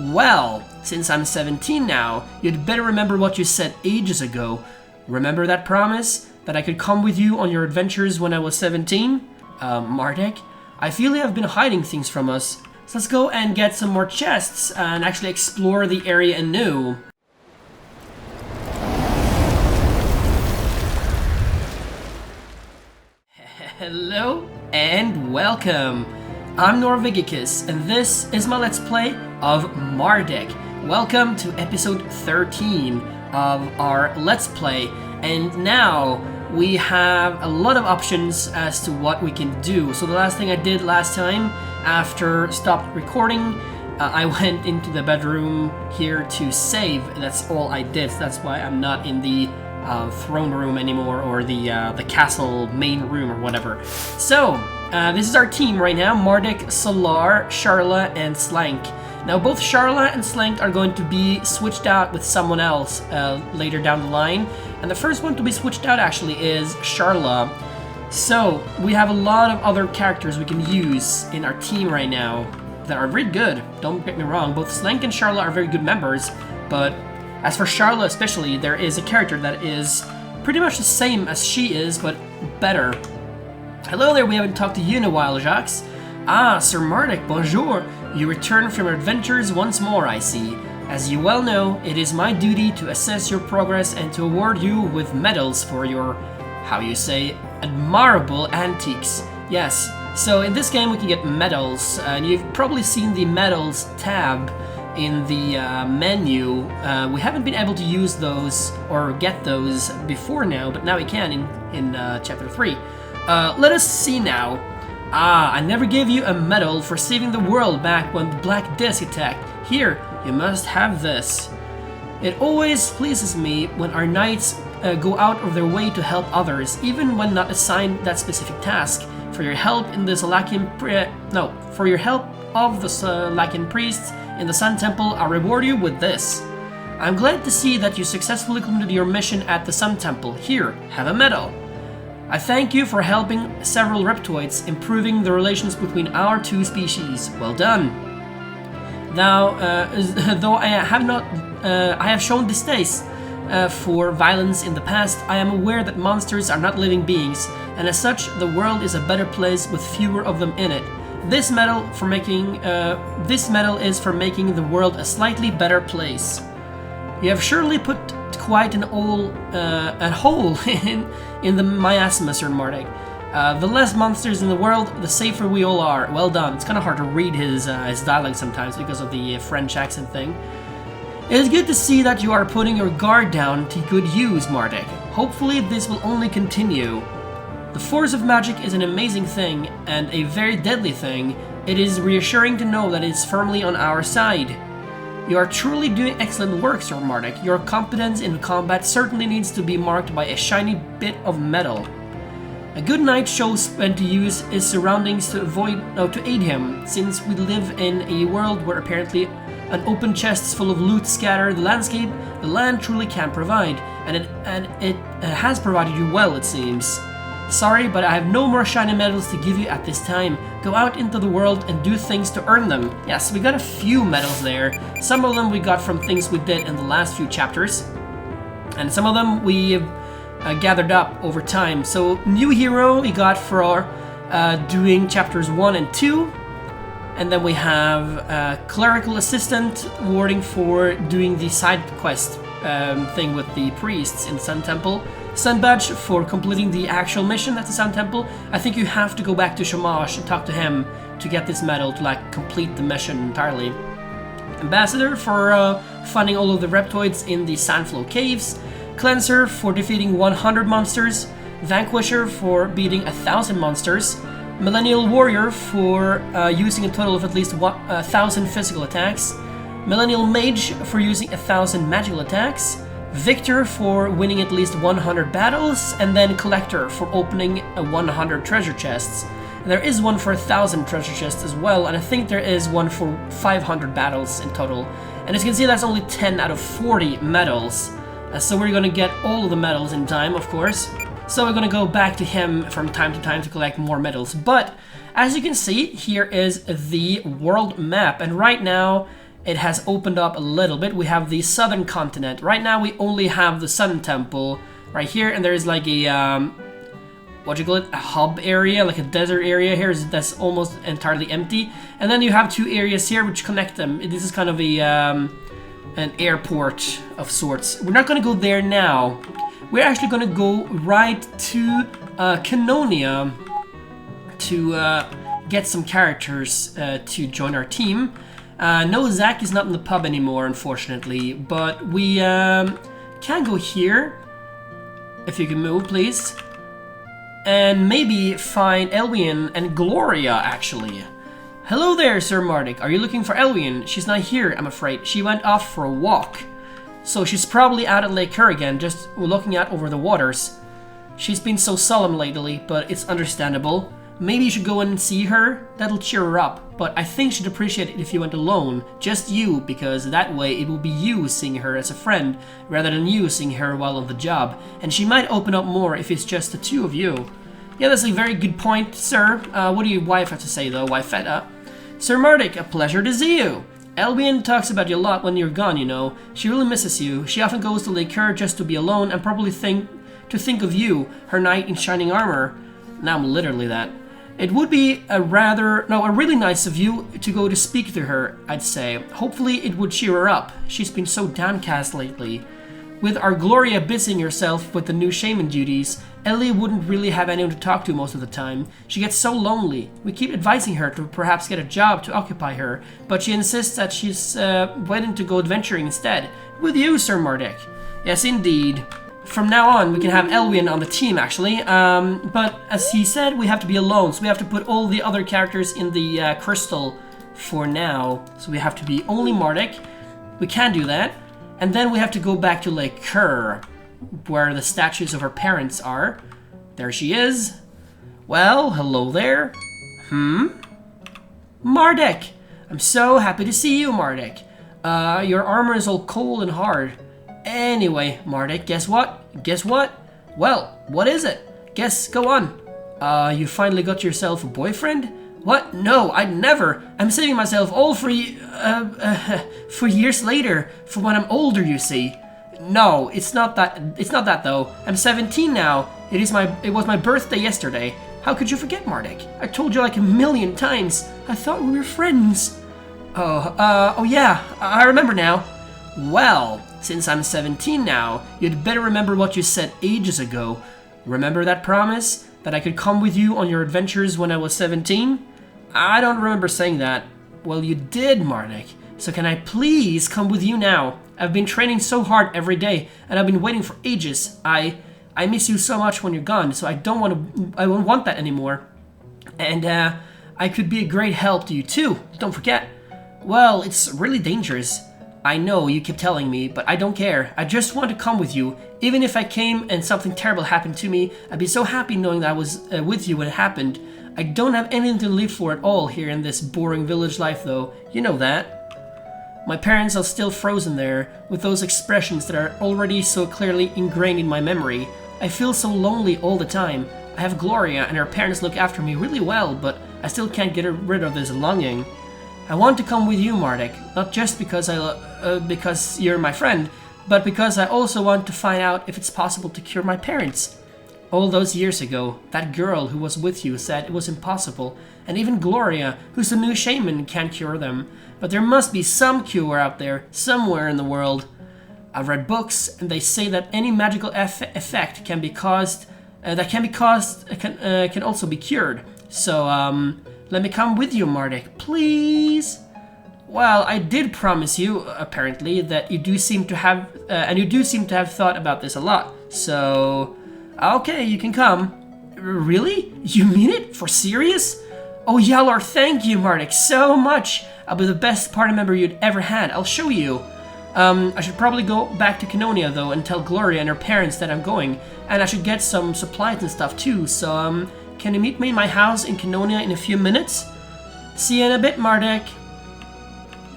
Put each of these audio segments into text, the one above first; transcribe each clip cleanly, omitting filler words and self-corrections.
Well, since I'm 17 now, you'd better remember what you said ages ago. Remember that promise? That I could come with you on your adventures when I was 17? Mardek, I feel you have been hiding things from us. So let's go and get some more chests and actually explore the area anew. Hello and welcome. I'm Norvegicus and this is my Let's Play of Mardek. Welcome to episode 13 of our Let's Play. And now we have a lot of options as to what we can do. So the last thing I did last time after stopped recording, I went into the bedroom here to save. That's all I did. So that's why I'm not in the throne room anymore, or the castle main room or whatever. So this is our team right now: Mardek, Solar, Sharla, and Slank. Now both Sharla and Slank are going to be switched out with someone else later down the line, and the first one to be switched out actually is Sharla. So we have a lot of other characters we can use in our team right now that are very good. Don't get me wrong, both Slank and Sharla are very good members, but as for Sharla especially, there is a character that is pretty much the same as she is, but better. Hello there, we haven't talked to you in a while, Jacques. Ah, Sir Mardek, bonjour. You return from your adventures once more, I see. As you well know, it is my duty to assess your progress and to award you with medals for your, how you say, admirable antiques. Yes, so in this game we can get medals, and you've probably seen the medals tab in the menu. We haven't been able to use those or get those before now, but now we can in chapter 3. Let us see now. Ah, I never gave you a medal for saving the world back when the Black Disc attacked. Here, you must have this. It always pleases me when our knights go out of their way to help others, even when not assigned that specific task. For your help in the for your help of the Lakin priests in the Sun Temple, I'll reward you with this. I'm glad to see that you successfully completed your mission at the Sun Temple. Here, have a medal. I thank you for helping several reptoids, improving the relations between our two species. Well done. Now, though I have shown distaste for violence in the past, I am aware that monsters are not living beings, and as such, the world is a better place with fewer of them in it. This medal is for making the world a slightly better place. You have surely put quite a hole in the miasma, Sir Mardek. The less monsters in the world, the safer we all are. Well done. It's kind of hard to read his dialogue sometimes because of the French accent thing. It is good to see that you are putting your guard down to good use, Mardek. Hopefully this will only continue. The force of magic is an amazing thing, and a very deadly thing. It is reassuring to know that it is firmly on our side. You are truly doing excellent work, Sir Mardek. Your competence in combat certainly needs to be marked by a shiny bit of metal. A good knight shows when to use his surroundings to aid him, since we live in a world where apparently an open chests full of loot scatter the landscape. The land truly can provide, and it has provided you well, it seems. Sorry, but I have no more shiny medals to give you at this time. Go out into the world and do things to earn them. Yes, we got a few medals there. Some of them we got from things we did in the last few chapters, and some of them we gathered up over time. So, new hero we got for doing chapters 1 and 2. And then we have clerical assistant awarding for doing the side quest thing with the priests in Sun Temple. Sun Badge for completing the actual mission at the Sun Temple. I think you have to go back to Shamash and talk to him to get this medal to complete the mission entirely. Ambassador for finding all of the reptoids in the Sandflow Caves. Cleanser for defeating 100 monsters. Vanquisher for beating 1,000 monsters. Millennial Warrior for using a total of at least 1,000 physical attacks. Millennial Mage for using 1,000 magical attacks. Victor for winning at least 100 battles, and then Collector for opening 100 treasure chests. There is one for 1,000 treasure chests as well, and I think there is one for 500 battles in total. And as you can see, that's only 10 out of 40 medals. So we're gonna get all of the medals in time, of course. So we're gonna go back to him from time to time to collect more medals. But as you can see, here is the world map, and right now it has opened up a little bit. We have the southern continent. Right now we only have the Sun Temple right here, and there's like a what do you call it, a hub area, like a desert area here that's almost entirely empty. And then you have two areas here which connect them. This is kind of a an airport of sorts. We're not going to go there now. We're actually going to go right to Canonia to get some characters to join our team. No, Zach is not in the pub anymore, unfortunately, but we can go here. If you can move, please. And maybe find Elwyn and Gloria, actually. Hello there, Sir Mardek. Are you looking for Elwyn? She's not here, I'm afraid. She went off for a walk. So she's probably out at Lake Kurgan, just looking out over the waters. She's been so solemn lately, but it's understandable. Maybe you should go in and see her. That'll cheer her up. But I think she'd appreciate it if you went alone. Just you, because that way it will be you seeing her as a friend, rather than you seeing her while on the job. And she might open up more if it's just the two of you. Yeah, that's a very good point, sir. What do your wife have to say, though, wifette? Sir Mardek, a pleasure to see you. Elwyn talks about you a lot when you're gone, you know. She really misses you. She often goes to Lake Kur just to be alone and probably think of you, her knight in shining armor. Now I'm literally that. It would be a really nice of you to go to speak to her, I'd say. Hopefully it would cheer her up. She's been so downcast lately. With our Gloria busying herself with the new shaman duties, Ellie wouldn't really have anyone to talk to most of the time. She gets so lonely. We keep advising her to perhaps get a job to occupy her, but she insists that she's waiting to go adventuring instead. With you, Sir Mardek. Yes, indeed. From now on, we can have Elwyn on the team, actually. But as he said, we have to be alone, so we have to put all the other characters in the crystal for now. So we have to be only Mardek. We can do that. And then we have to go back to Lake Kur, where the statues of her parents are. There she is. Well, hello there. Mardek! I'm so happy to see you, Mardek. Your armor is all cold and hard. Anyway, Mardek, guess what? Guess what? Well, what is it? Guess, go on. You finally got yourself a boyfriend? What? No, I'd never. I'm saving myself all for years later, for when I'm older, you see. No, it's not that. It's not that though. I'm 17 now. It was my birthday yesterday. How could you forget, Mardek? I told you like a million times. I thought we were friends. Oh yeah, I remember now. Well, since I'm 17 now, you'd better remember what you said ages ago. Remember that promise? That I could come with you on your adventures when I was 17? I don't remember saying that. Well, you did, Mardek. So can I please come with you now? I've been training so hard every day, and I've been waiting for ages. I miss you so much when you're gone, so I won't want that anymore. And I could be a great help to you too, don't forget. Well, it's really dangerous. I know, you keep telling me, but I don't care. I just want to come with you. Even if I came and something terrible happened to me, I'd be so happy knowing that I was with you when it happened. I don't have anything to live for at all here in this boring village life, though. You know that. My parents are still frozen there, with those expressions that are already so clearly ingrained in my memory. I feel so lonely all the time. I have Gloria, and her parents look after me really well, but I still can't get rid of this longing. I want to come with you, Mardek, not just because because you're my friend, but because I also want to find out if it's possible to cure my parents. All those years ago, that girl who was with you said it was impossible, and even Gloria, who's the new shaman, can't cure them. But there must be some cure out there, somewhere in the world. I've read books, and they say that any magical effect can also be cured. So, let me come with you, Mardek, please. Well, I did promise you, apparently, that you do seem to have, thought about this a lot. So, okay, you can come. Really? You mean it? For serious? Oh, Yalor, thank you, Mardek, so much. I'll be the best party member you'd ever had. I'll show you. I should probably go back to Canonia, though, and tell Gloria and her parents that I'm going. And I should get some supplies and stuff, too. So, can you meet me in my house in Canonia in a few minutes? See you in a bit, Mardek.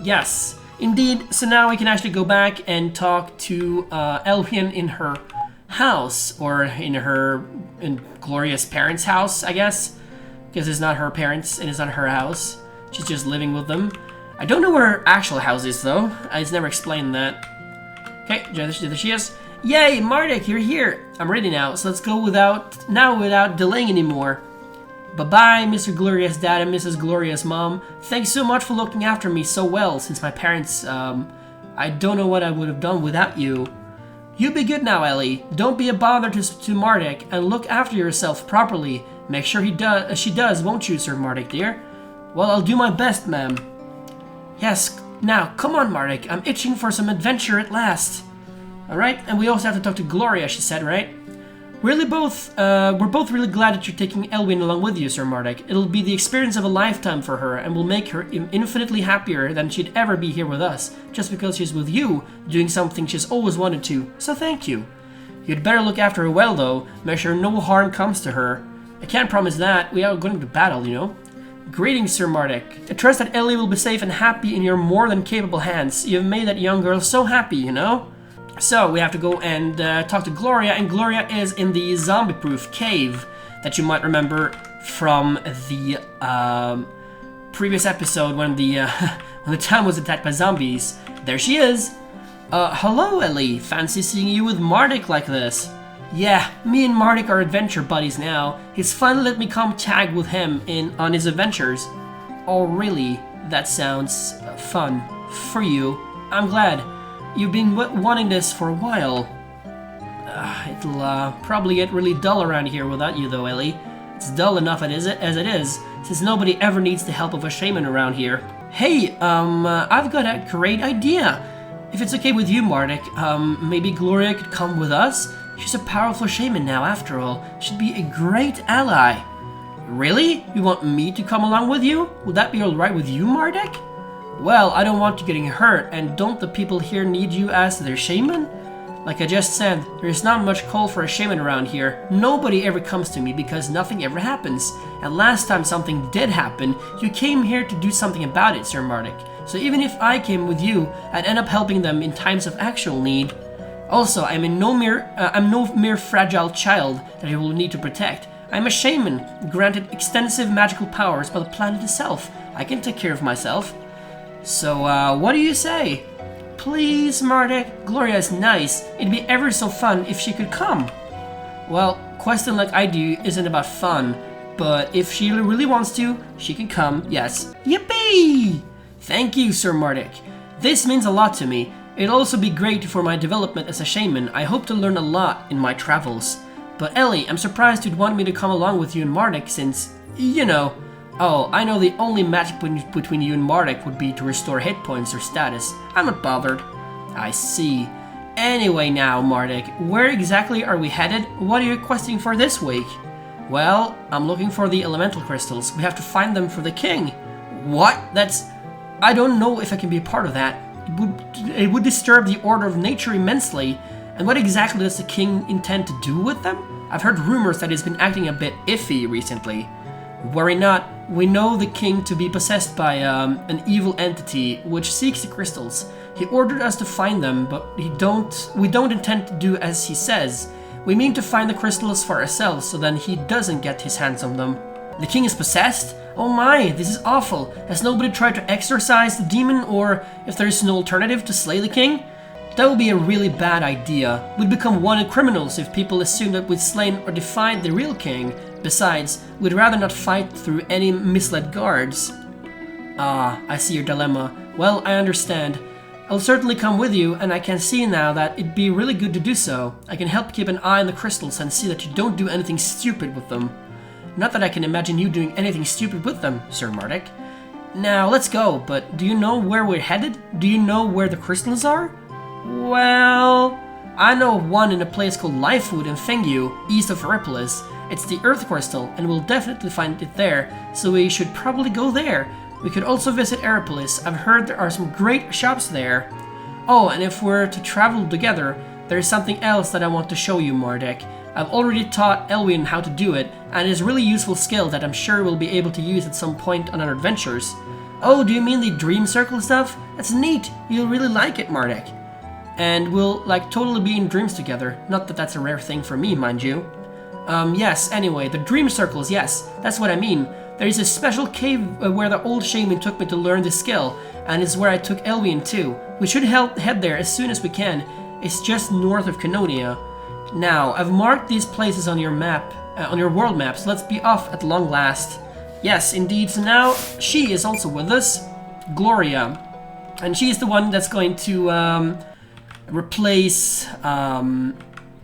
Yes, indeed. So now we can actually go back and talk to Elwyn in her house, or in Gloria's parents' house, I guess, because it's not her parents and it's not her house. She's just living with them. I don't know where her actual house is, though. It's never explained that. Okay, there she is. Yay, Mardek, you're here. I'm ready now, so let's go without delaying anymore. Bye-bye, Mr. Gloria's dad and Mrs. Gloria's mom. Thanks so much for looking after me so well since my parents, I don't know what I would have done without you. You be good now, Ellie. Don't be a bother to Mardek, and look after yourself properly. Make sure she does, won't you, Sir Mardek, dear? Well, I'll do my best, ma'am. Yes, now, come on, Mardek. I'm itching for some adventure at last. Alright, and we also have to talk to Gloria, she said, right? We're both really glad that you're taking Elwyn along with you, Sir Mardek. It'll be the experience of a lifetime for her, and will make her infinitely happier than she'd ever be here with us, just because she's with you, doing something she's always wanted to, so thank you. You'd better look after her well, though. Make sure no harm comes to her. I can't promise that. We are going to battle, you know. Greetings, Sir Mardek. I trust that Ellie will be safe and happy in your more than capable hands. You've made that young girl so happy, you know? So, we have to go and talk to Gloria, and Gloria is in the zombie-proof cave that you might remember from the previous episode when the when the town was attacked by zombies. There she is! Hello, Ellie. Fancy seeing you with Mardek like this. Yeah, me and Mardek are adventure buddies now. He's finally let me come tag with him on his adventures. Oh, really? That sounds fun. For you. I'm glad. You've been wanting this for a while. It'll probably get really dull around here without you, though, Ellie. It's dull enough as it is, since nobody ever needs the help of a shaman around here. Hey, I've got a great idea. If it's okay with you, Mardek, maybe Gloria could come with us? She's a powerful shaman now, after all. She'd be a great ally. Really? You want me to come along with you? Would that be alright with you, Mardek? Well, I don't want you getting hurt, and don't the people here need you as their shaman? Like I just said, there's not much call for a shaman around here. Nobody ever comes to me because nothing ever happens. And last time something did happen, you came here to do something about it, Sir Mardek. So even if I came with you, I'd end up helping them in times of actual need. Also, I'm no mere fragile child that you will need to protect. I'm a shaman, granted extensive magical powers by the planet itself. I can take care of myself. So, what do you say? Please, Mardek, Gloria is nice. It'd be ever so fun if she could come. Well, questing like I do isn't about fun, but if she really wants to, she can come, yes. Yippee! Thank you, Sir Mardek. This means a lot to me. It'll also be great for my development as a shaman. I hope to learn a lot in my travels. But Ellie, I'm surprised you'd want me to come along with you and Mardek since, you know... Oh, I know the only magic between you and Mardek would be to restore hit points or status. I'm not bothered. I see. Anyway now, Mardek, where exactly are we headed? What are you questing for this week? Well, I'm looking for the elemental crystals. We have to find them for the king. What? I don't know if I can be a part of that. It would disturb the order of nature immensely. And what exactly does the king intend to do with them? I've heard rumors that he's been acting a bit iffy recently. Worry not. We know the king to be possessed by an evil entity which seeks the crystals. He ordered us to find them, but we don't intend to do as he says. We mean to find the crystals for ourselves, so then he doesn't get his hands on them. The king is possessed? Oh my, this is awful. Has nobody tried to exorcise the demon, or if there is no alternative to slay the king? That would be a really bad idea. We'd become wanted criminals if people assume that we'd slain or defied the real king. Besides, we'd rather not fight through any misled guards. Ah, I see your dilemma. Well, I understand. I'll certainly come with you, and I can see now that it'd be really good to do so. I can help keep an eye on the crystals and see that you don't do anything stupid with them. Not that I can imagine you doing anything stupid with them, Sir Mardek. Now, let's go, but do you know where we're headed? Do you know where the crystals are? Well, I know of one in a place called Lifewood in Fengyu, east of Eripolis. It's the Earth Crystal, and we'll definitely find it there, so we should probably go there. We could also visit Eripolis. I've heard there are some great shops there. Oh, and if we're to travel together, there's something else that I want to show you, Mardek. I've already taught Elwyn how to do it, and it's a really useful skill that I'm sure we'll be able to use at some point on our adventures. Oh, do you mean the dream circle stuff? That's neat. You'll really like it, Mardek. And we'll, totally be in dreams together. Not that that's a rare thing for me, mind you. Yes, anyway, the dream circles, yes, that's what I mean. There is a special cave where the old shaman took me to learn the skill, and it's where I took Elvian too. We should head there as soon as we can. It's just north of Canonia. Now, I've marked these places on your map, on your world map, so let's be off at long last. Yes, indeed. So now she is also with us, Gloria, and she is the one that's going to replace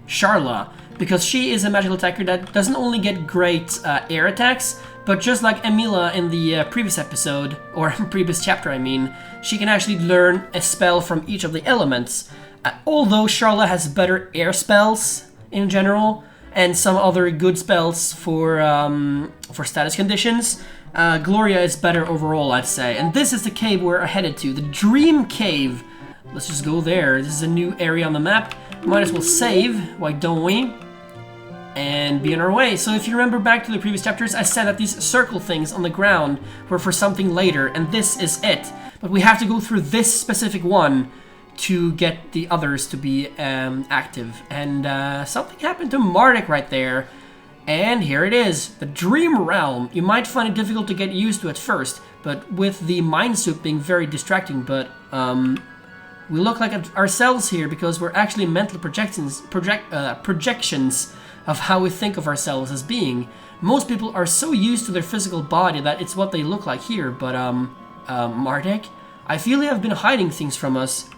Sharla, because she is a magical attacker that doesn't only get great air attacks, but just like Emila in the previous episode, or previous chapter I mean, she can actually learn a spell from each of the elements. Although Sharla has better air spells in general, and some other good spells for status conditions, Gloria is better overall, I'd say. And this is the cave we're headed to, the Dream Cave. Let's just go there. This is a new area on the map. Might as well save, why don't we? And be on our way. So if you remember back to the previous chapters, I said that these circle things on the ground were for something later, and this is it. But we have to go through this specific one to get the others to be active. And something happened to Mardek right there. And here it is, the Dream Realm. You might find it difficult to get used to at first, but with the Mind Soup being very distracting, but we look like ourselves here because we're actually mental projections of how we think of ourselves as being. Most people are so used to their physical body that it's what they look like here, but Mardek, I feel you have been hiding things from us.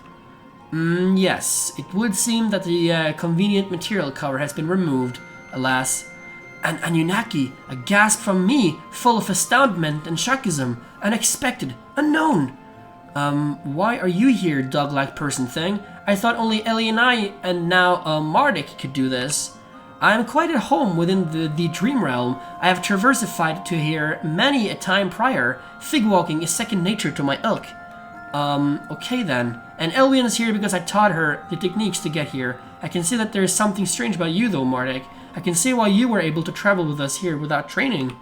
Yes, it would seem that the convenient material cover has been removed, alas. An Anunnaki, a gasp from me, full of astoundment and shockism, unexpected, unknown. Why are you here, dog-like person thing? I thought only Ellie and I, and now Mardek could do this. I am quite at home within the Dream Realm. I have traversified to here many a time prior. Fig walking is second nature to my ilk. Okay then. And Elvian is here because I taught her the techniques to get here. I can see that there is something strange about you though, Mardek. I can see why you were able to travel with us here without training.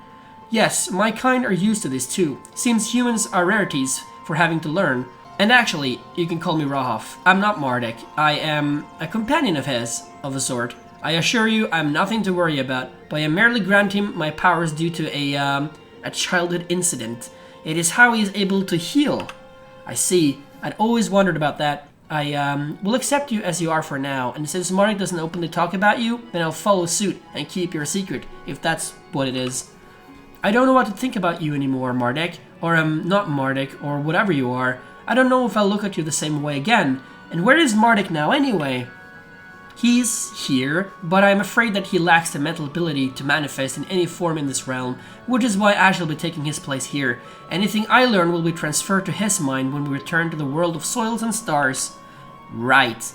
Yes, my kind are used to this too. Seems humans are rarities for having to learn. And actually, you can call me Rahaf. I'm not Mardek. I am a companion of his, of a sort. I assure you, I'm nothing to worry about, but I merely grant him my powers due to a childhood incident. It is how he is able to heal. I see. I'd always wondered about that. I will accept you as you are for now, and since Mardek doesn't openly talk about you, then I'll follow suit and keep your secret, if that's what it is. I don't know what to think about you anymore, Mardek, or not Mardek, or whatever you are. I don't know if I'll look at you the same way again. And where is Mardek now anyway? He's here, but I'm afraid that he lacks the mental ability to manifest in any form in this realm, which is why I shall be taking his place here. Anything I learn will be transferred to his mind when we return to the world of soils and stars. Right.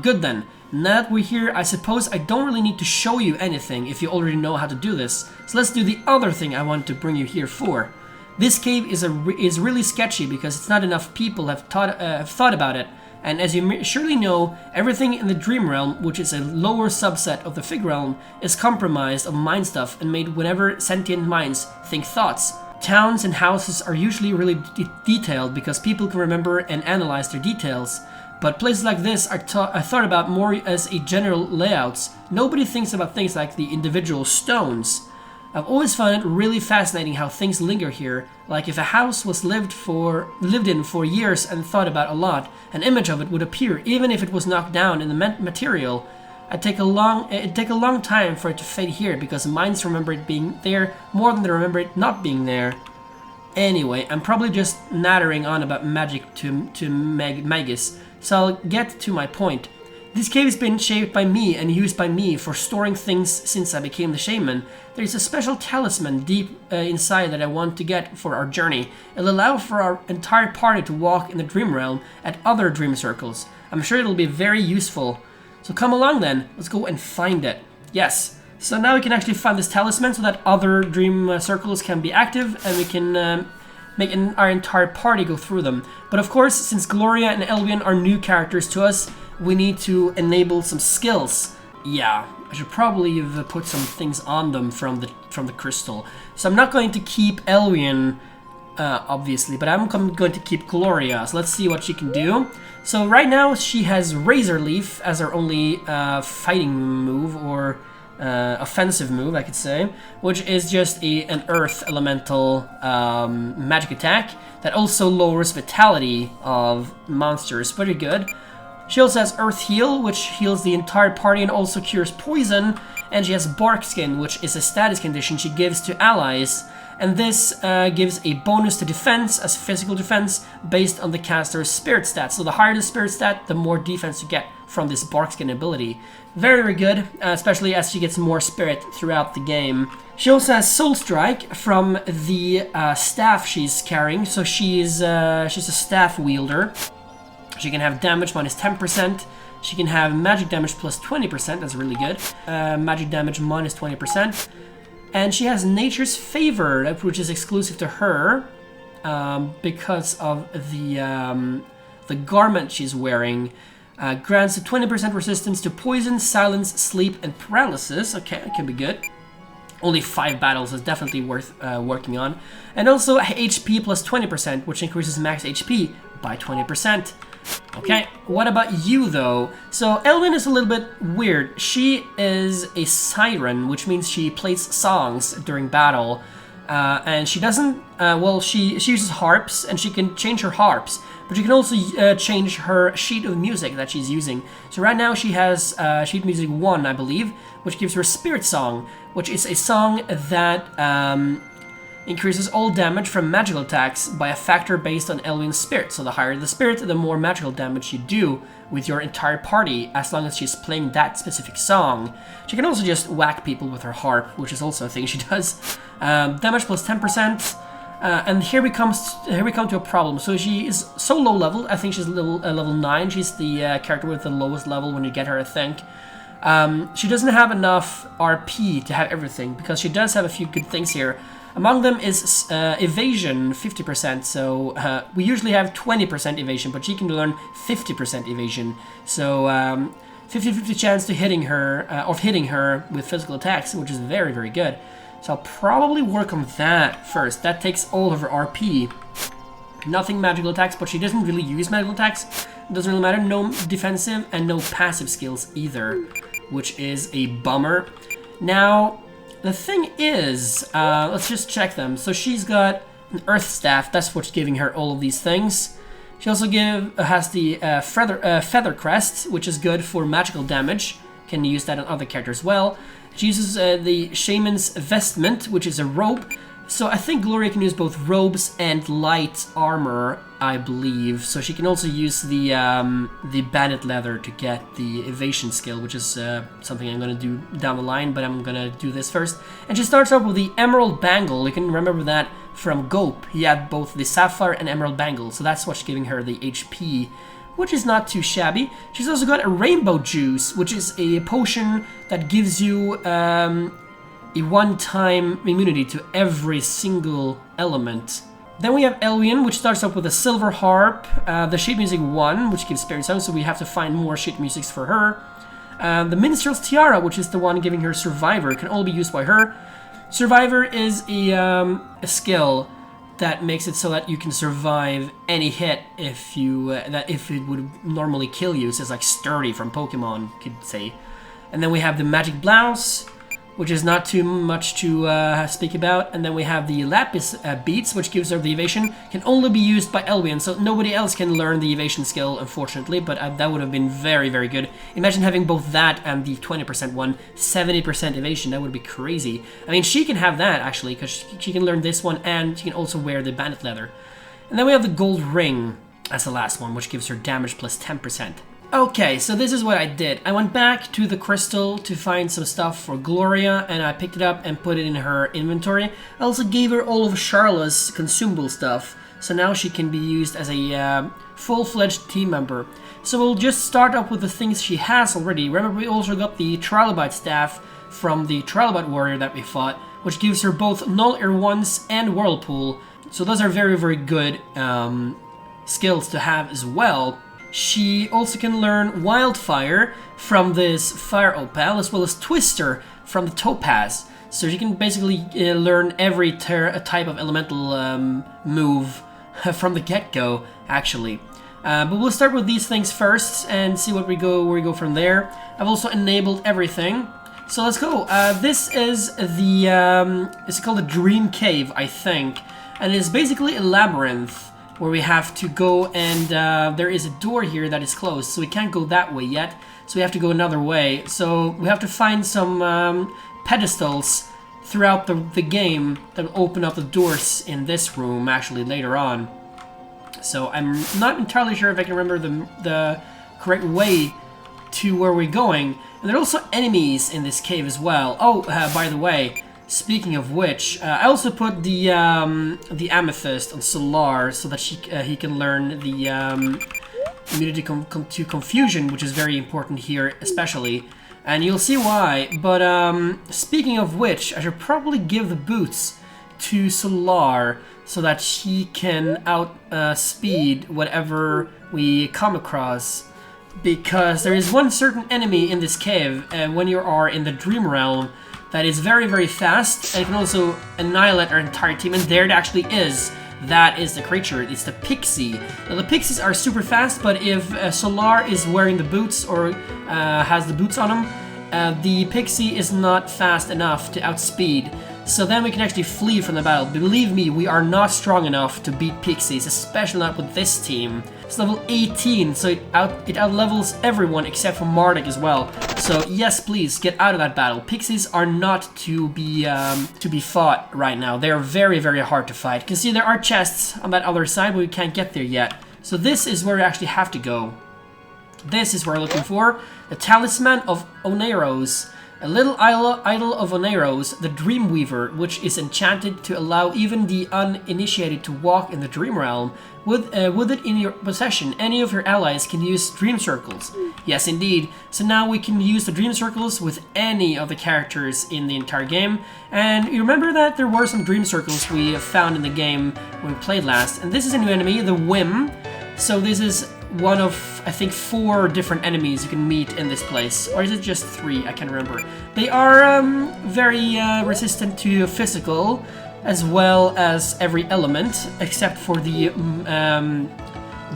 Good then. Now that we're here, I suppose I don't really need to show you anything if you already know how to do this. So let's do the other thing I wanted to bring you here for. This cave is really sketchy because it's not enough people have thought about it. And as you surely know, everything in the Dream Realm, which is a lower subset of the Fig Realm, is compromised of mind stuff and made whenever sentient minds think thoughts. Towns and houses are usually really detailed because people can remember and analyze their details. But places like this are thought about more as a general layouts. Nobody thinks about things like the individual stones. I've always found it really fascinating how things linger here. Like if a house was lived in for years and thought about a lot, an image of it would appear even if it was knocked down in the material. It'd take a long time for it to fade here because minds remember it being there more than they remember it not being there. Anyway, I'm probably just nattering on about magic to Magus, so I'll get to my point. This cave has been shaped by me and used by me for storing things since I became the shaman. There is a special talisman deep inside that I want to get for our journey. It'll allow for our entire party to walk in the dream realm at other dream circles. I'm sure it'll be very useful. So come along then, let's go and find it. Yes, so now we can actually find this talisman so that other dream circles can be active and we can make our entire party go through them. But of course, since Gloria and Elvian are new characters to us, we need to enable some skills. Yeah, I should probably have put some things on them from the crystal. So I'm not going to keep Elvian, obviously, but I'm going to keep Gloria. So let's see what she can do. So right now she has Razor Leaf as her only fighting move, or offensive move, I could say, which is just an earth elemental magic attack that also lowers vitality of monsters. Pretty good. She also has Earth Heal, which heals the entire party and also cures poison, and she has Bark Skin, which is a status condition she gives to allies, and this gives a bonus to defense as physical defense based on the caster's spirit stat. So the higher the spirit stat, the more defense you get from this Bark Skin ability. Very, very good, especially as she gets more spirit throughout the game. She also has Soul Strike from the staff she's carrying, so she's a staff wielder. She can have damage minus 10%. She can have magic damage plus 20%. That's really good. Magic damage minus 20%. And she has Nature's Favor, which is exclusive to her because of the garment she's wearing. Grants a 20% resistance to poison, silence, sleep, and paralysis. Okay, that can be good. Only 5 battles is definitely worth working on. And also HP plus 20%, which increases max HP by 20%. Okay, what about you though? So Elwyn is a little bit weird. She is a siren, which means she plays songs during battle. And she doesn't, she uses harps, and she can change her harps. But she can also change her sheet of music that she's using. So right now she has sheet music 1, I believe, which gives her Spirit Song, which is a song that increases all damage from magical attacks by a factor based on Elwyn's spirit. So the higher the spirit, the more magical damage you do with your entire party, as long as she's playing that specific song. She can also just whack people with her harp, which is also a thing she does. Damage plus 10%. And here we come to a problem. So she is so low level. I think she's level 9. She's the character with the lowest level when you get her, I think. She doesn't have enough RP to have everything, because she does have a few good things here. Among them is evasion, 50%, so we usually have 20% evasion, but she can learn 50% evasion. So 50-50 chance to hitting her with physical attacks, which is very, very good. So I'll probably work on that first. That takes all of her RP. Nothing magical attacks, but she doesn't really use magical attacks. It doesn't really matter. No defensive and no passive skills either, which is a bummer. Now, the thing is, let's just check them. So she's got an Earth Staff. That's what's giving her all of these things. She also has the Feather Crest, which is good for magical damage. Can use that on other characters as well. She uses the Shaman's Vestment, which is a robe. So I think Gloria can use both robes and light armor, I believe. So she can also use the bandit leather to get the evasion skill, which is something I'm going to do down the line, but I'm going to do this first. And she starts off with the Emerald Bangle. You can remember that from Gope. He had both the Sapphire and Emerald Bangle, so that's what's giving her the HP, which is not too shabby. She's also got a Rainbow Juice, which is a potion that gives you a one-time immunity to every single element. Then we have Elwyn, which starts off with a Silver Harp, the Sheet Music 1, which gives Spirit Sound, so we have to find more sheet musics for her. The Minstrel's Tiara, which is the one giving her Survivor, can all be used by her. Survivor is a skill that makes it so that you can survive any hit if it would normally kill you. So it's like Sturdy from Pokemon, you could say. And then we have the Magic Blouse, which is not too much to speak about. And then we have the Lapis Beats, which gives her the evasion. Can only be used by Elwyn, so nobody else can learn the evasion skill, unfortunately, but that would have been very, very good. Imagine having both that and the 20% one, 70% evasion. That would be crazy. I mean, she can have that, actually, because she can learn this one, and she can also wear the bandit leather. And then we have the Gold Ring as the last one, which gives her damage plus 10%. Okay, so this is what I did. I went back to the crystal to find some stuff for Gloria, and I picked it up and put it in her inventory. I also gave her all of Charla's consumable stuff, so now she can be used as a full-fledged team member. So we'll just start up with the things she has already. Remember, we also got the Trilobite staff from the Trilobite warrior that we fought, which gives her both Null Air Once and Whirlpool. So those are very, very good skills to have as well. She also can learn Wildfire from this Fire Opal, as well as Twister from the Topaz. So she can basically learn every type of elemental move from the get-go, actually. But we'll start with these things first and see where we go from there. I've also enabled everything. So let's go. This is the, it's called the Dream Cave, I think. And it's basically a labyrinth where we have to go, and there is a door here that is closed, so we can't go that way yet. So we have to go another way. So we have to find some pedestals throughout the game that will open up the doors in this room, actually, later on. So I'm not entirely sure if I can remember the correct way to where we're going. And there are also enemies in this cave as well. Oh, by the way, speaking of which, I also put the amethyst on Solar so that he can learn the immunity to confusion, which is very important here, especially. And you'll see why. But speaking of which, I should probably give the boots to Solar so that she can outspeed whatever we come across. Because there is one certain enemy in this cave when you are in the Dream Realm that is very, very fast, and it can also annihilate our entire team, and there it actually is. That is the creature. It's the Pixie. Now, the Pixies are super fast, but if Solar is wearing the boots or has the boots on him, the Pixie is not fast enough to outspeed. So then we can actually flee from the battle. Believe me, we are not strong enough to beat Pixies, especially not with this team. It's level 18, so it outlevels everyone except for Mardek as well. So yes, please, get out of that battle. Pixies are not to be fought right now. They are very, very hard to fight. You can see there are chests on that other side, but we can't get there yet. So this is where we actually have to go. This is what we're looking for. The Talisman of Oneros. A little idol of Oneros, the Dreamweaver, which is enchanted to allow even the uninitiated to walk in the Dream Realm. With it in your possession, any of your allies can use Dream Circles. Yes, indeed. So now we can use the Dream Circles with any of the characters in the entire game. And you remember that there were some Dream Circles we found in the game when we played last. And this is a new enemy, the Whim. So this is one of, I think, 4 different enemies you can meet in this place. Or is it just 3? I can't remember. They are very resistant to physical, as well as every element, except for the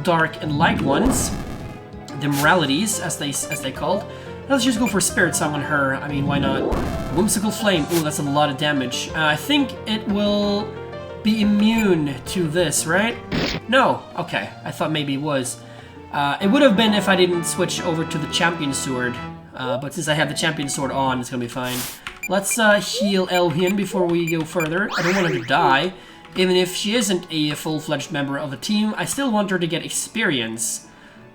dark and light ones. The moralities, as they called. Let's just go for Spirit Song on her. I mean, why not? Whimsical Flame. Ooh, that's a lot of damage. I think it will be immune to this, right? No. Okay. I thought maybe it was. It would have been if I didn't switch over to the Champion Sword. But since I have the Champion Sword on, it's gonna be fine. Let's heal Elhian before we go further. I don't want her to die. Even if she isn't a full-fledged member of the team, I still want her to get experience.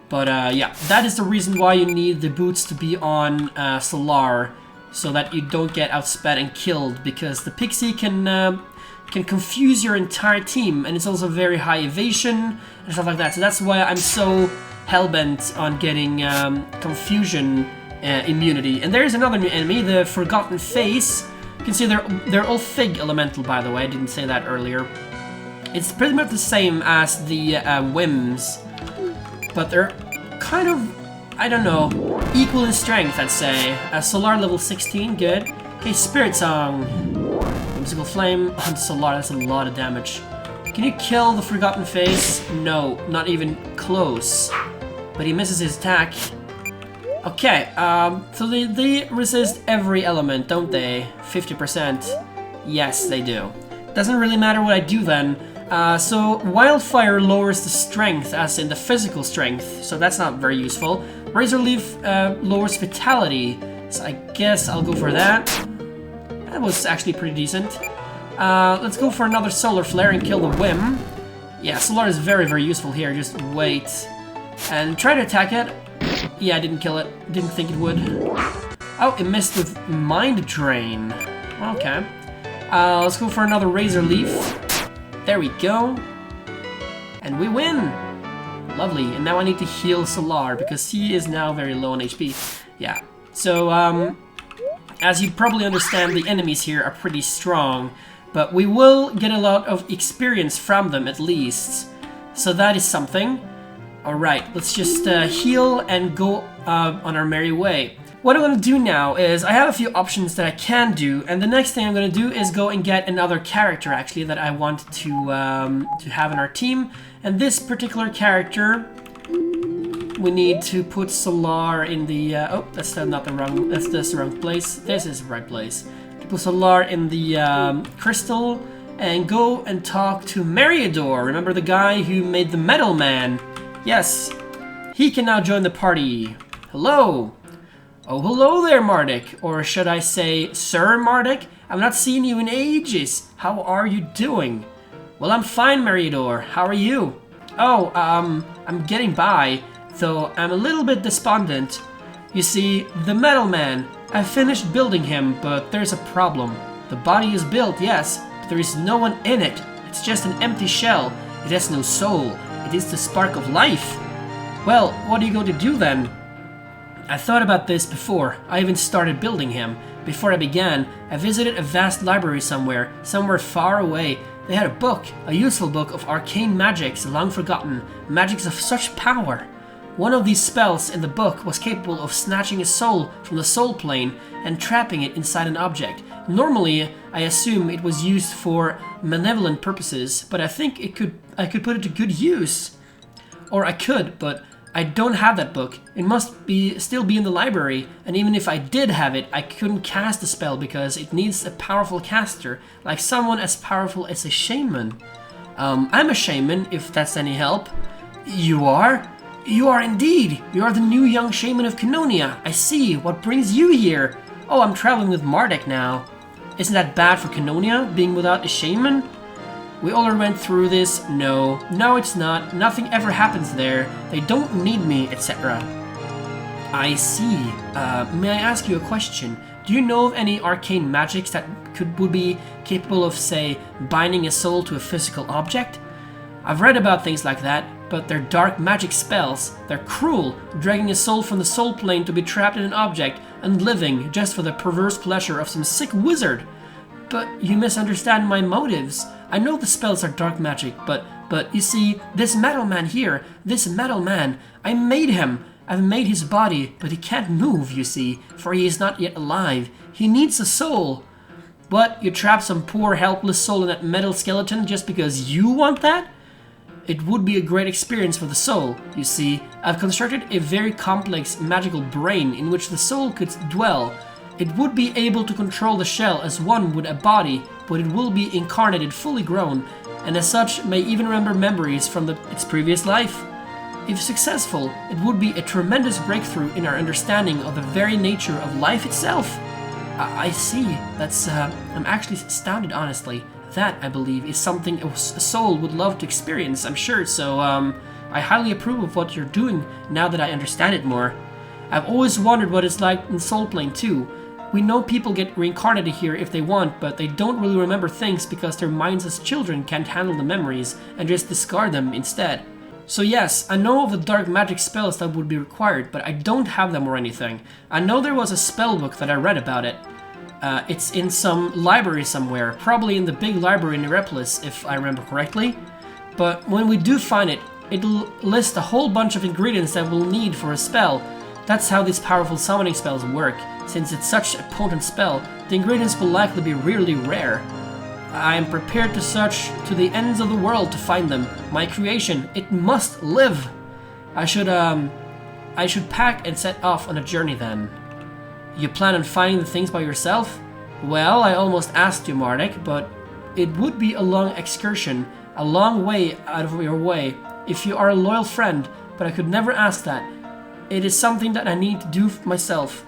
But yeah, that is the reason why you need the boots to be on Solar, so that you don't get outsped and killed, because the Pixie can confuse your entire team, and it's also very high evasion and stuff like that. So that's why I'm so hellbent on getting confusion immunity. And there's another new enemy, the Forgotten Face. You can see they're all Fig Elemental, by the way. I didn't say that earlier. It's pretty much the same as the Whims, but they're kind of, I don't know, equal in strength, I'd say. Solar level 16, good. Okay, Spirit Song. Whimsical Flame on Solar, that's a lot of damage. Can you kill the Forgotten Face? No, not even close. But he misses his attack. Okay, so they resist every element, don't they? 50%. Yes, they do. Doesn't really matter what I do then. So Wildfire lowers the strength, as in the physical strength, so that's not very useful. Razor Leaf lowers Vitality, so I guess I'll go for that. That was actually pretty decent. Let's go for another Solar Flare and kill the Whim. Yeah, Solar is very, very useful here. Just wait. And try to attack it. Yeah, I didn't kill it. Didn't think it would. Oh, it missed with Mind Drain. Okay. Let's go for another Razor Leaf. There we go. And we win! Lovely. And now I need to heal Solar, because he is now very low on HP. Yeah. So, as you probably understand, the enemies here are pretty strong, but we will get a lot of experience from them, at least. So that is something. Alright, let's just heal and go on our merry way. What I'm going to do now is, I have a few options that I can do, and the next thing I'm going to do is go and get another character, actually, that I want to have in our team. And this particular character we need to put Solar in the... oh, that's not the wrong... That's the wrong place. This is the right place. Put Solar in the crystal and go and talk to Meriador. Remember the guy who made the Metal Man? Yes. He can now join the party. Hello. Oh, hello there, Mardek. Or should I say, Sir Mardek? I've not seen you in ages. How are you doing? Well, I'm fine, Meriador. How are you? Oh, I'm getting by, though I'm a little bit despondent. You see, the Metal Man, I finished building him, but there's a problem. The body is built, yes, but there is no one in it. It's just an empty shell. It has no soul. It is the spark of life. Well, what are you going to do then? I thought about this before I even started building him. Before I began, I visited a vast library somewhere far away. They had a book, a useful book of arcane magics long forgotten, magics of such power. One of these spells in the book was capable of snatching a soul from the soul plane and trapping it inside an object. Normally, I assume it was used for malevolent purposes, but I think I could put it to good use. Or I could, but I don't have that book. It must still be in the library, and even if I did have it, I couldn't cast the spell because it needs a powerful caster, like someone as powerful as a shaman. I'm a shaman, if that's any help. You are? You are indeed! You are the new young shaman of Canonia. I see. What brings you here? Oh, I'm traveling with Mardek now. Isn't that bad for Canonia, being without a shaman? We already went through this. No, it's not. Nothing ever happens there. They don't need me, etc. I see. May I ask you a question? Do you know of any arcane magics that would be capable of, say, binding a soul to a physical object? I've read about things like that, but they're dark magic spells. They're cruel, dragging a soul from the soul plane to be trapped in an object and living just for the perverse pleasure of some sick wizard. But you misunderstand my motives. I know the spells are dark magic, but you see, this Metal Man here, this Metal Man, I made him. I've made his body, but he can't move, you see, for he is not yet alive. He needs a soul. What, you trap some poor helpless soul in that metal skeleton just because you want that? It would be a great experience for the soul. You see, I've constructed a very complex magical brain in which the soul could dwell. It would be able to control the shell as one would a body, but it will be incarnated fully grown, and as such may even remember memories from its previous life. If successful, it would be a tremendous breakthrough in our understanding of the very nature of life itself. I see. That's, I'm actually astounded, honestly. That, I believe, is something a soul would love to experience, I'm sure, so, I highly approve of what you're doing now that I understand it more. I've always wondered what it's like in Soul Plane, too. We know people get reincarnated here if they want, but they don't really remember things because their minds as children can't handle the memories and just discard them instead. So yes, I know of the dark magic spells that would be required, but I don't have them or anything. I know there was a spell book that I read about it. It's in some library somewhere, probably in the big library in Nerepolis, if I remember correctly. But when we do find it, it'll list a whole bunch of ingredients that we'll need for a spell. That's how these powerful summoning spells work. Since it's such a potent spell, the ingredients will likely be really rare. I am prepared to search to the ends of the world to find them. My creation, it must live. I should pack and set off on a journey then. You plan on finding the things by yourself? Well, I almost asked you, Mardek, but it would be a long excursion, a long way out of your way, if you are a loyal friend, but I could never ask that. It is something that I need to do myself.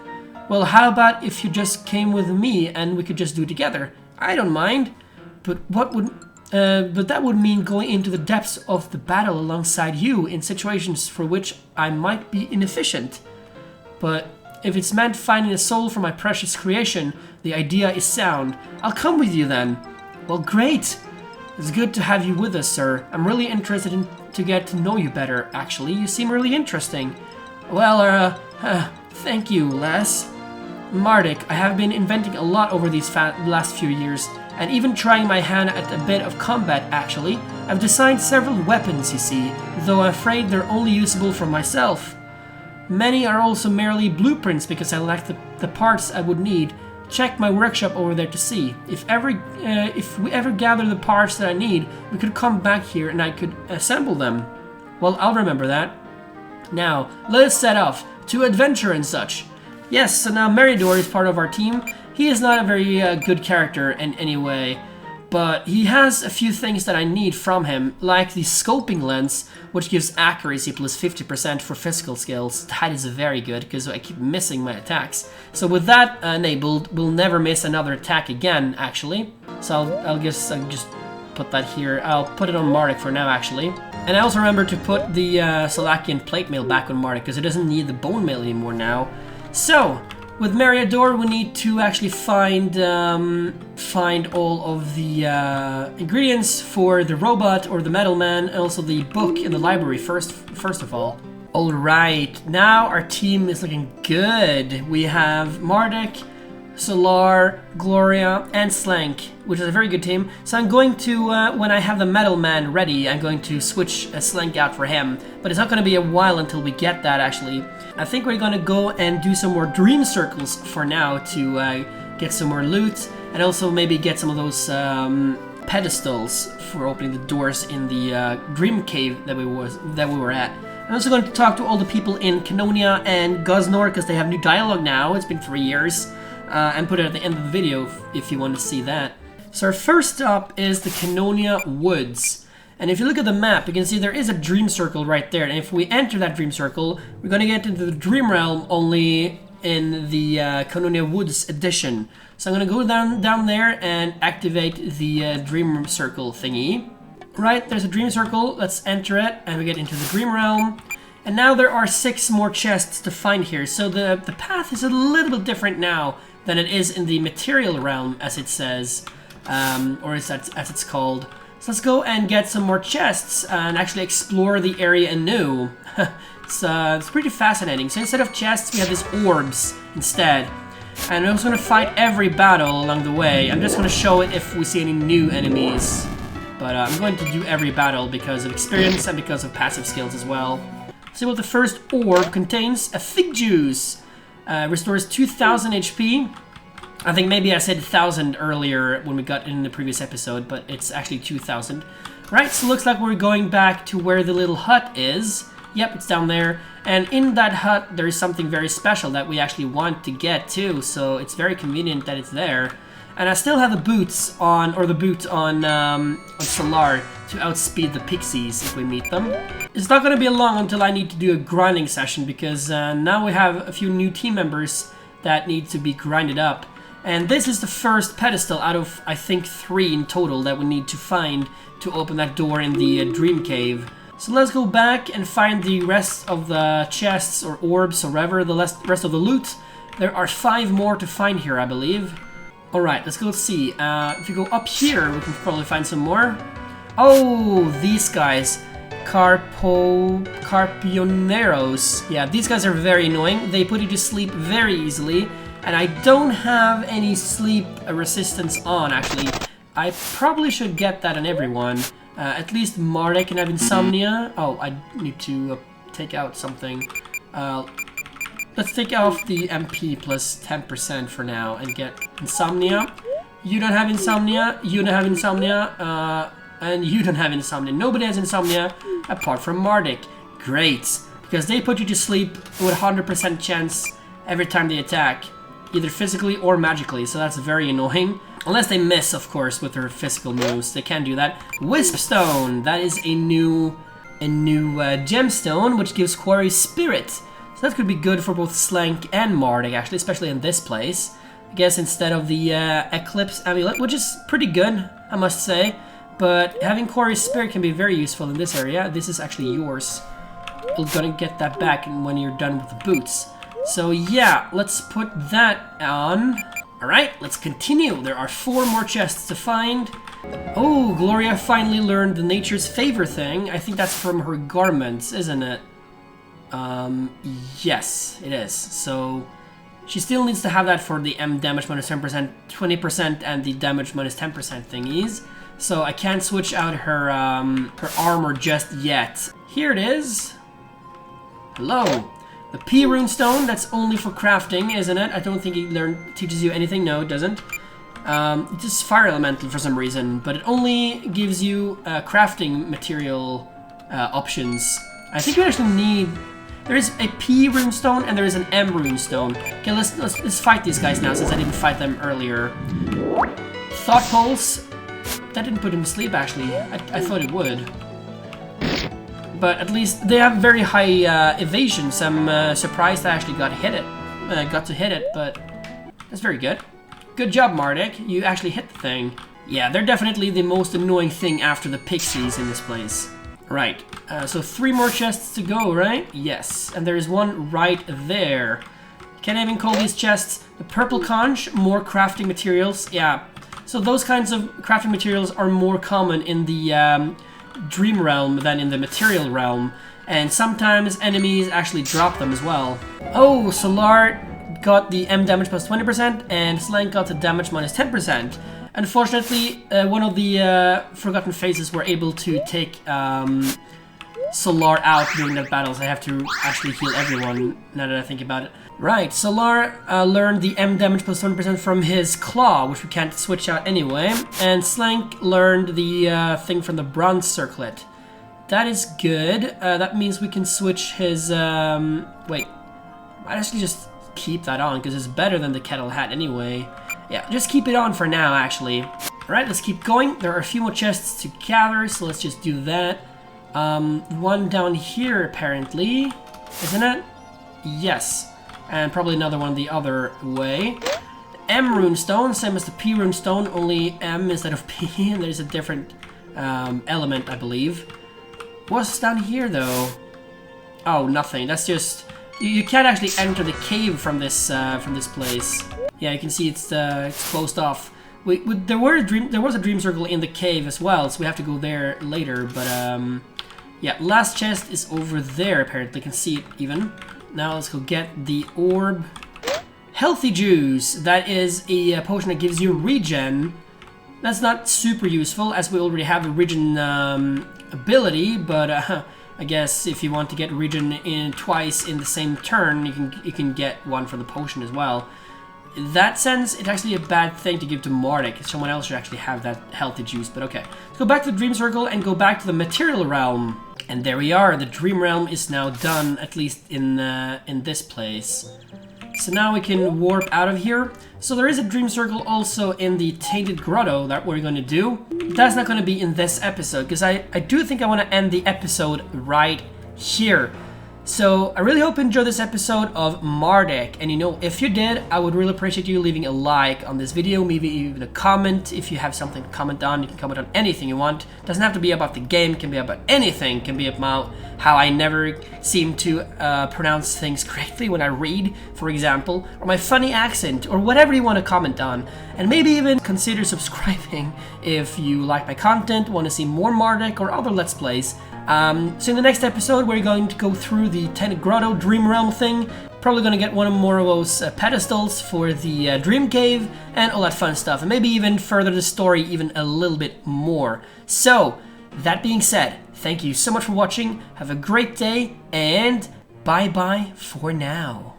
Well, how about if you just came with me and we could just do it together? I don't mind. But that would mean going into the depths of the battle alongside you in situations for which I might be inefficient. But if it's meant finding a soul for my precious creation, the idea is sound. I'll come with you then. Well, great. It's good to have you with us, sir. I'm really interested to get to know you better, actually. You seem really interesting. Well, thank you, lass. Mardek, I have been inventing a lot over these last few years, and even trying my hand at a bit of combat, actually. I've designed several weapons, you see, though I'm afraid they're only usable for myself. Many are also merely blueprints because I lack the parts I would need. Check my workshop over there to see. If we ever gather the parts that I need, we could come back here and I could assemble them. Well, I'll remember that. Now, let us set off to adventure and such. Yes, so now Meridor is part of our team. He is not a very good character in any way, but he has a few things that I need from him, like the scoping lens, which gives accuracy plus 50% for physical skills. That is very good, because I keep missing my attacks. So with that enabled, we'll never miss another attack again, actually. So I'll just put that here. I'll put it on Mardek for now, actually. And I also remember to put the Salakian plate mail back on Mardek, because it doesn't need the bone mail anymore now. So, with Meriador, we need to actually find all of the ingredients for the robot or the metal man, and also the book in the library first of all. Alright, now our team is looking good. We have Mardek, Solar, Gloria, and Slank, which is a very good team. So I'm going to, when I have the Metal Man ready, I'm going to switch Slank out for him. But it's not going to be a while until we get that, actually. I think we're going to go and do some more Dream Circles for now to get some more loot. And also maybe get some of those pedestals for opening the doors in the Dream Cave that we were at. I'm also going to talk to all the people in Canonia and Guznor, because they have new dialogue now. It's been 3 years. And put it at the end of the video if you want to see that. So our first stop is the Canonia Woods. And if you look at the map, you can see there is a dream circle right there. And if we enter that dream circle, we're going to get into the dream realm only in the Canonia Woods edition. So I'm going to go down there and activate the dream circle thingy. Right, there's a dream circle. Let's enter it and we get into the dream realm. And now there are 6 more chests to find here. So the path is a little bit different now than it is in the material realm, as it says, or as it's called. So let's go and get some more chests and actually explore the area anew. It's pretty fascinating. So instead of chests, we have these orbs instead. And I'm just going to fight every battle along the way. I'm just going to show it if we see any new enemies. But I'm going to do every battle because of experience and because of passive skills as well. See what the first orb contains. A fig juice. Restores 2000 HP. I think maybe I said 1000 earlier when we got in the previous episode, but it's actually 2000. Right, so looks like we're going back to where the little hut is. Yep, it's down there. And in that hut, there is something very special that we actually want to get too, so it's very convenient that it's there. And I still have the boots on, or the boot on Solar to outspeed the pixies if we meet them. It's not going to be long until I need to do a grinding session because now we have a few new team members that need to be grinded up. And this is the first pedestal out of, I think, 3 in total that we need to find to open that door in the Dream Cave. So let's go back and find the rest of the chests or orbs or whatever, the rest of the loot. There are 5 more to find here, I believe. Alright, let's go see. If we go up here, we can probably find some more. Oh, these guys. Carpioneros. Yeah, these guys are very annoying. They put you to sleep very easily. And I don't have any sleep resistance on, actually. I probably should get that on everyone. At least Mardek can have insomnia. Oh, I need to take out something. Let's take off the MP plus 10% for now and get insomnia. You don't have insomnia, you don't have insomnia, and you don't have insomnia. Nobody has insomnia apart from Mardek. Great, because they put you to sleep with 100% chance every time they attack, either physically or magically, so that's very annoying. Unless they miss, of course, with their physical moves. They can do that. Wisp Stone, that is a new gemstone, which gives Quarry Spirit. So that could be good for both Slank and Mardek, actually, especially in this place. I guess instead of the Eclipse Amulet, which is pretty good, I must say. But having Quarry Spirit can be very useful in this area. This is actually yours. You're gonna get that back when you're done with the boots. So yeah, let's put that on. Alright, let's continue. There are 4 more chests to find. Oh, Gloria finally learned the Nature's Favor thing. I think that's from her garments, isn't it? Yes, it is. So, she still needs to have that for the M damage minus 10%, 20%, and the damage minus 10% thingies. So I can't switch out her armor just yet. Here it is. Hello. The P runestone, that's only for crafting, isn't it? I don't think it teaches you anything. No, it doesn't. It's just fire elemental for some reason, but it only gives you crafting material options. I think you actually need... There is a P runestone and there is an M runestone. Okay, let's fight these guys now since I didn't fight them earlier. Thought Pulse. That didn't put him to sleep actually. I thought it would. But at least they have very high evasion, so I'm surprised I actually got to hit it, but that's very good. Good job, Mardek. You actually hit the thing. Yeah, they're definitely the most annoying thing after the pixies in this place. Right, so 3 more chests to go, right? Yes, and there is one right there. Can I even call these chests the purple conch? More crafting materials. Yeah, so those kinds of crafting materials are more common in the dream realm than in the material realm, and sometimes enemies actually drop them as well. Oh, Solar got the M damage plus 20% and Slank got the damage minus 10%. Unfortunately, one of the Forgotten Faces were able to take Solar out during that battle, so I have to actually heal everyone now that I think about it. Right, Solar learned the M damage plus 20% from his Claw, which we can't switch out anyway, and Slank learned the thing from the Bronze Circlet. That is good. That means we can switch his... wait, I'd actually just keep that on, because it's better than the Kettle Hat anyway. Yeah, just keep it on for now, actually. Alright, let's keep going. There are a few more chests to gather, so let's just do that. One down here, apparently. Isn't it? Yes. And probably another one the other way. M runestone, same as the P runestone, only M instead of P, and there's a different element, I believe. What's down here, though? Oh, nothing. That's just... You can't actually enter the cave from this place. Yeah, you can see it's closed off. There was a dream circle in the cave as well, so we have to go there later. But yeah, last chest is over there. Apparently, you can see it even. Now let's go get the orb. Healthy juice. That is a potion that gives you regen. That's not super useful, as we already have a regen ability. But I guess if you want to get regen in twice in the same turn, you can get one from the potion as well. In that sense, it's actually a bad thing to give to Mardek. Someone else should actually have that healthy juice, but okay. Let's go back to the Dream Circle and go back to the Material Realm. And there we are. The Dream Realm is now done, at least in this place. So now we can warp out of here. So there is a Dream Circle also in the Tainted Grotto that we're going to do. That's not going to be in this episode, because I do think I want to end the episode right here. So I really hope you enjoyed this episode of Mardek, and you know, if you did, I would really appreciate you leaving a like on this video, maybe even a comment. If you have something to comment on, you can comment on anything you want. Doesn't have to be about the game, can be about anything, can be about how I never seem to pronounce things correctly when I read, for example, or my funny accent, or whatever you want to comment on. And maybe even consider subscribing if you like my content, want to see more Mardek or other Let's Plays. So in the next episode, we're going to go through the Tainted Grotto Dream Realm thing. Probably going to get one more of those pedestals for the Dream Cave and all that fun stuff. And maybe even further the story even a little bit more. So, that being said, thank you so much for watching. Have a great day and bye-bye for now.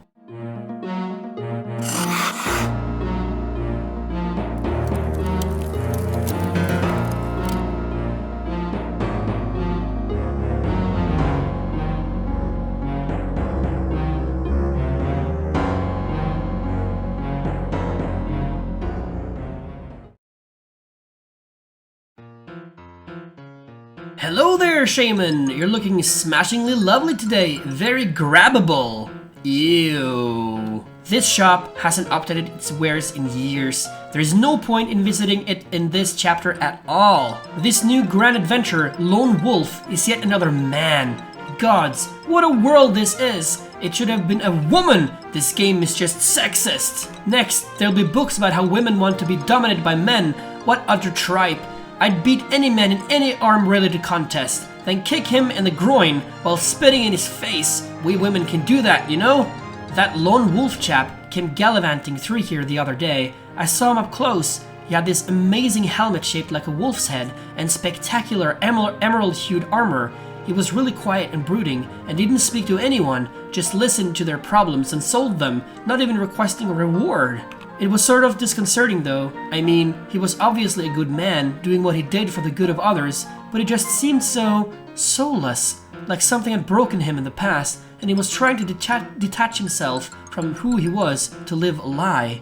Hello there, Shaman! You're looking smashingly lovely today. Very grabbable. Ew. This shop hasn't updated its wares in years. There is no point in visiting it in this chapter at all. This new grand adventure, Lone Wolf, is yet another man. Gods, what a world this is! It should have been a woman! This game is just sexist. Next, there'll be books about how women want to be dominated by men. What utter tripe. I'd beat any man in any arm-related contest, then kick him in the groin while spitting in his face. We women can do that, you know? That lone wolf chap came gallivanting through here the other day. I saw him up close. He had this amazing helmet shaped like a wolf's head and spectacular emerald-hued armor. He was really quiet and brooding and didn't speak to anyone, just listened to their problems and solved them, not even requesting a reward. It was sort of disconcerting though. I mean, he was obviously a good man, doing what he did for the good of others, but he just seemed so soulless. like something had broken him in the past, and he was trying to detach himself from who he was to live a lie.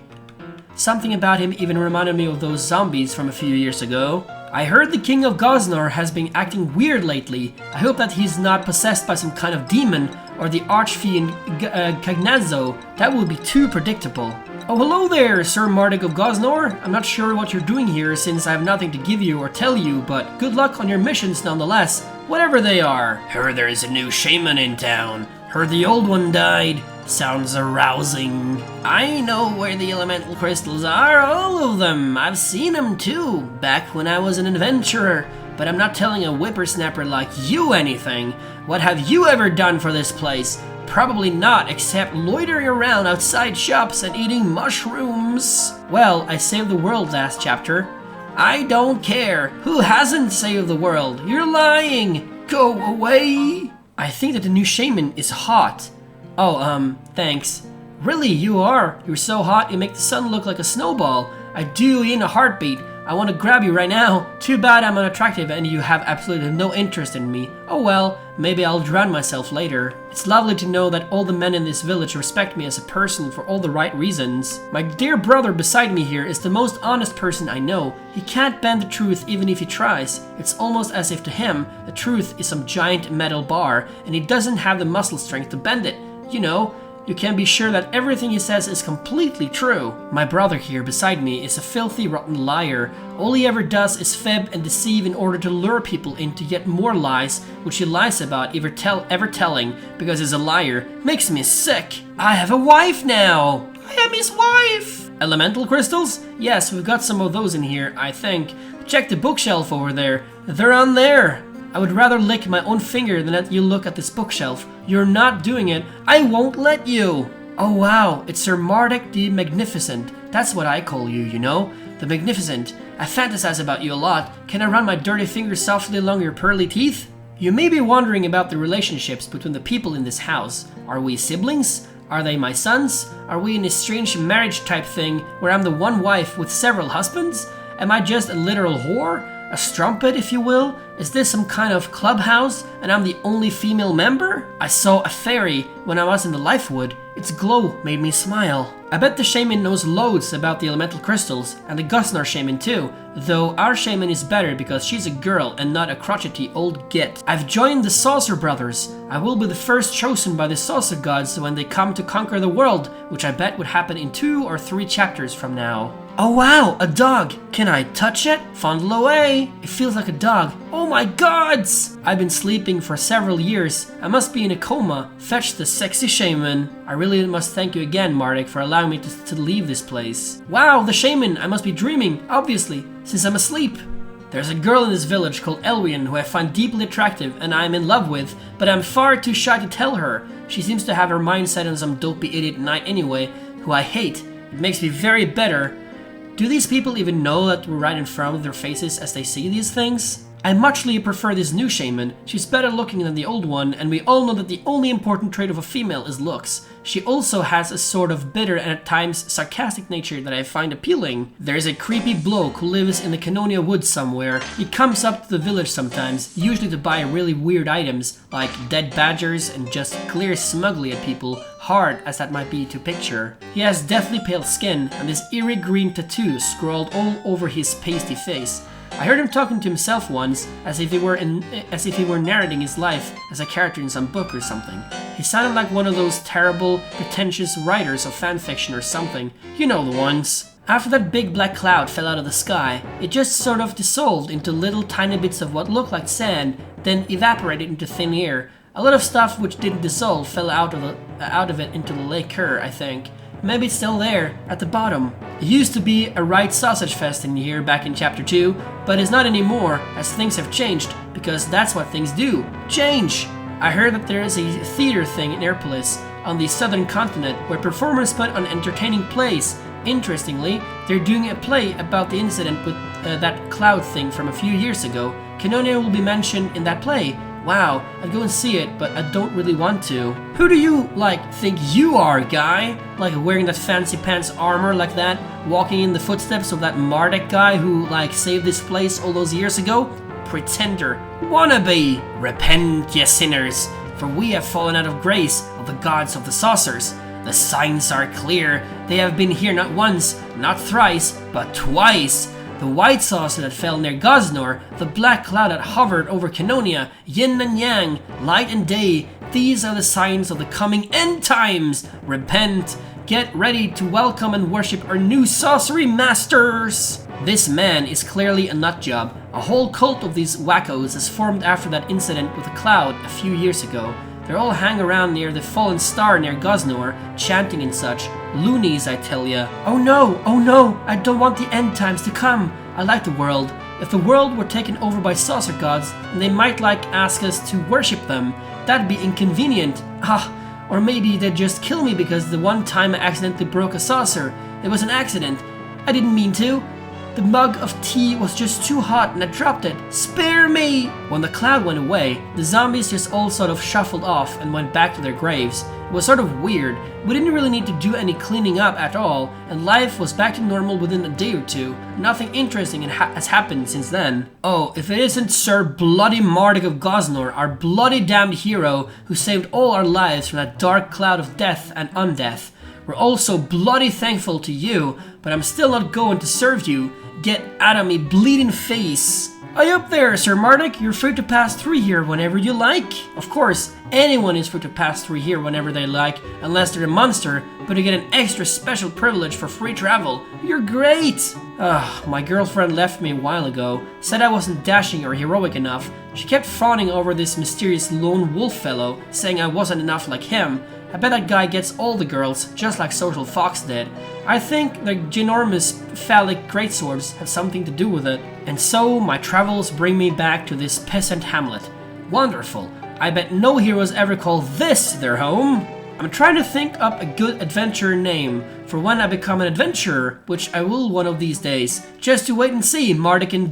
Something about him even reminded me of those zombies from a few years ago. I heard the King of Gosnor has been acting weird lately. I hope that he's not possessed by some kind of demon or the archfiend Cagnazzo. That would be too predictable. Oh, hello there, Sir Mardek of Gosnor. I'm not sure what you're doing here since I have nothing to give you or tell you, but good luck on your missions nonetheless, whatever they are. Heard there's a new shaman in town. Heard the old one died. Sounds arousing. I know where the elemental crystals are, all of them. I've seen them too, back when I was an adventurer. But I'm not telling a whippersnapper like you anything. What have you ever done for this place? Probably not, except loitering around outside shops and eating mushrooms. Well, I saved the world last chapter. I don't care. Who hasn't saved the world? You're lying. Go away. I think that the new shaman is hot. Oh, thanks. Really, you are? You're so hot you make the sun look like a snowball. I do in a heartbeat. I want to grab you right now. Too bad I'm unattractive and you have absolutely no interest in me. Oh well, maybe I'll drown myself later. It's lovely to know that all the men in this village respect me as a person for all the right reasons. My dear brother beside me here is the most honest person I know. He can't bend the truth even if he tries. It's almost as if to him, the truth is some giant metal bar and he doesn't have the muscle strength to bend it. You know, you can be sure that everything he says is completely true. My brother here beside me is a filthy, rotten liar. All he ever does is fib and deceive in order to lure people into yet more lies, which he lies about ever telling because he's a liar. Makes me sick. I have a wife now. I am his wife. Elemental crystals? Yes, we've got some of those in here, I think. Check the bookshelf over there. They're on there. I would rather lick my own finger than let you look at this bookshelf. You're not doing it. I won't let you. Oh wow, it's Sir Mardek the Magnificent. That's what I call you, you know? The Magnificent. I fantasize about you a lot. Can I run my dirty fingers softly along your pearly teeth? You may be wondering about the relationships between the people in this house. Are we siblings? Are they my sons? Are we in a strange marriage type thing where I'm the one wife with several husbands? Am I just a literal whore? A strumpet, if you will? Is this some kind of clubhouse and I'm the only female member? I saw a fairy when I was in the Lifewood. Its glow made me smile. I bet the shaman knows loads about the elemental crystals, and the Gosnar shaman too, though our shaman is better because she's a girl and not a crotchety old git. I've joined the Saucer Brothers. I will be the first chosen by the Saucer Gods when they come to conquer the world, which I bet would happen in 2 or 3 chapters from now. Oh wow, a dog! Can I touch it? Fondle away! It feels like a dog. Oh my gods! I've been sleeping for several years. I must be in a coma. Fetch the sexy shaman. I really must thank you again, Mardek, for allowing me to leave this place. Wow, the shaman! I must be dreaming, obviously, since I'm asleep. There's a girl in this village called Elwian who I find deeply attractive and I'm in love with, but I'm far too shy to tell her. She seems to have her mind set on some dopey idiot knight anyway, who I hate. It makes me very bitter. Do these people even know that we're right in front of their faces as they see these things? I muchly prefer this new shaman. She's better looking than the old one, and we all know that the only important trait of a female is looks. She also has a sort of bitter and at times sarcastic nature that I find appealing. There's a creepy bloke who lives in the Canonia woods somewhere. He comes up to the village sometimes, usually to buy really weird items, like dead badgers, and just glares smugly at people, hard as that might be to picture. He has deathly pale skin, and this eerie green tattoo scrawled all over his pasty face. I heard him talking to himself once, as if he were narrating his life as a character in some book or something. He sounded like one of those terrible, pretentious writers of fanfiction or something. You know the ones. After that big black cloud fell out of the sky, it just sort of dissolved into little tiny bits of what looked like sand, then evaporated into thin air. A lot of stuff which didn't dissolve fell out of it into the lake, I think. Maybe it's still there, at the bottom. It used to be a right sausage fest in here back in chapter 2, but it's not anymore, as things have changed, because that's what things do. Change! I heard that there is a theater thing in Airpolis, on the southern continent, where performers put on entertaining plays. Interestingly, they're doing a play about the incident with that cloud thing from a few years ago. Canonia will be mentioned in that play. Wow, I'd go and see it, but I don't really want to. Who do you, think you are, guy? Like, wearing that fancy pants armor like that? Walking in the footsteps of that Mardek guy who, saved this place all those years ago? pretender, wannabe. Repent, ye sinners, for we have fallen out of grace of the gods of the saucers. The signs are clear. They have been here not once, not thrice, but twice. The white saucer that fell near Goznor, the black cloud that hovered over Canonia, yin and yang, light and day, these are the signs of the coming end times. Repent. Get ready to welcome and worship our new sorcery masters. This man is clearly a nutjob. A whole cult of these wackos is formed after that incident with the cloud a few years ago. They all hang around near the fallen star near Goznor, chanting and such. Loonies, I tell ya. Oh no, I don't want the end times to come. I like the world. If the world were taken over by saucer gods, then they might ask us to worship them. That'd be inconvenient. Or maybe they'd just kill me because the one time I accidentally broke a saucer. It was an accident. I didn't mean to. The mug of tea was just too hot and I dropped it. Spare me! When the cloud went away, the zombies just all sort of shuffled off and went back to their graves. It was sort of weird. We didn't really need to do any cleaning up at all, and life was back to normal within a day or two. Nothing interesting has happened since then. Oh, if it isn't Sir Bloody Mardek of Goznor, our bloody damned hero who saved all our lives from that dark cloud of death and undeath. We're all so bloody thankful to you, but I'm still not going to serve you. Get out of me, bleeding face. Aye up there, Sir Mardek, you're free to pass through here whenever you like. Of course, anyone is free to pass through here whenever they like, unless they're a monster, but you get an extra special privilege for free travel. You're great! My girlfriend left me a while ago, said I wasn't dashing or heroic enough. She kept fawning over this mysterious lone wolf fellow, saying I wasn't enough like him. I bet that guy gets all the girls, just like Social Fox did. I think the ginormous phallic greatswords have something to do with it. And so, my travels bring me back to this peasant hamlet. Wonderful. I bet no heroes ever call this their home. I'm trying to think up a good adventure name for when I become an adventurer, which I will one of these days. Just to wait and see, Mardek and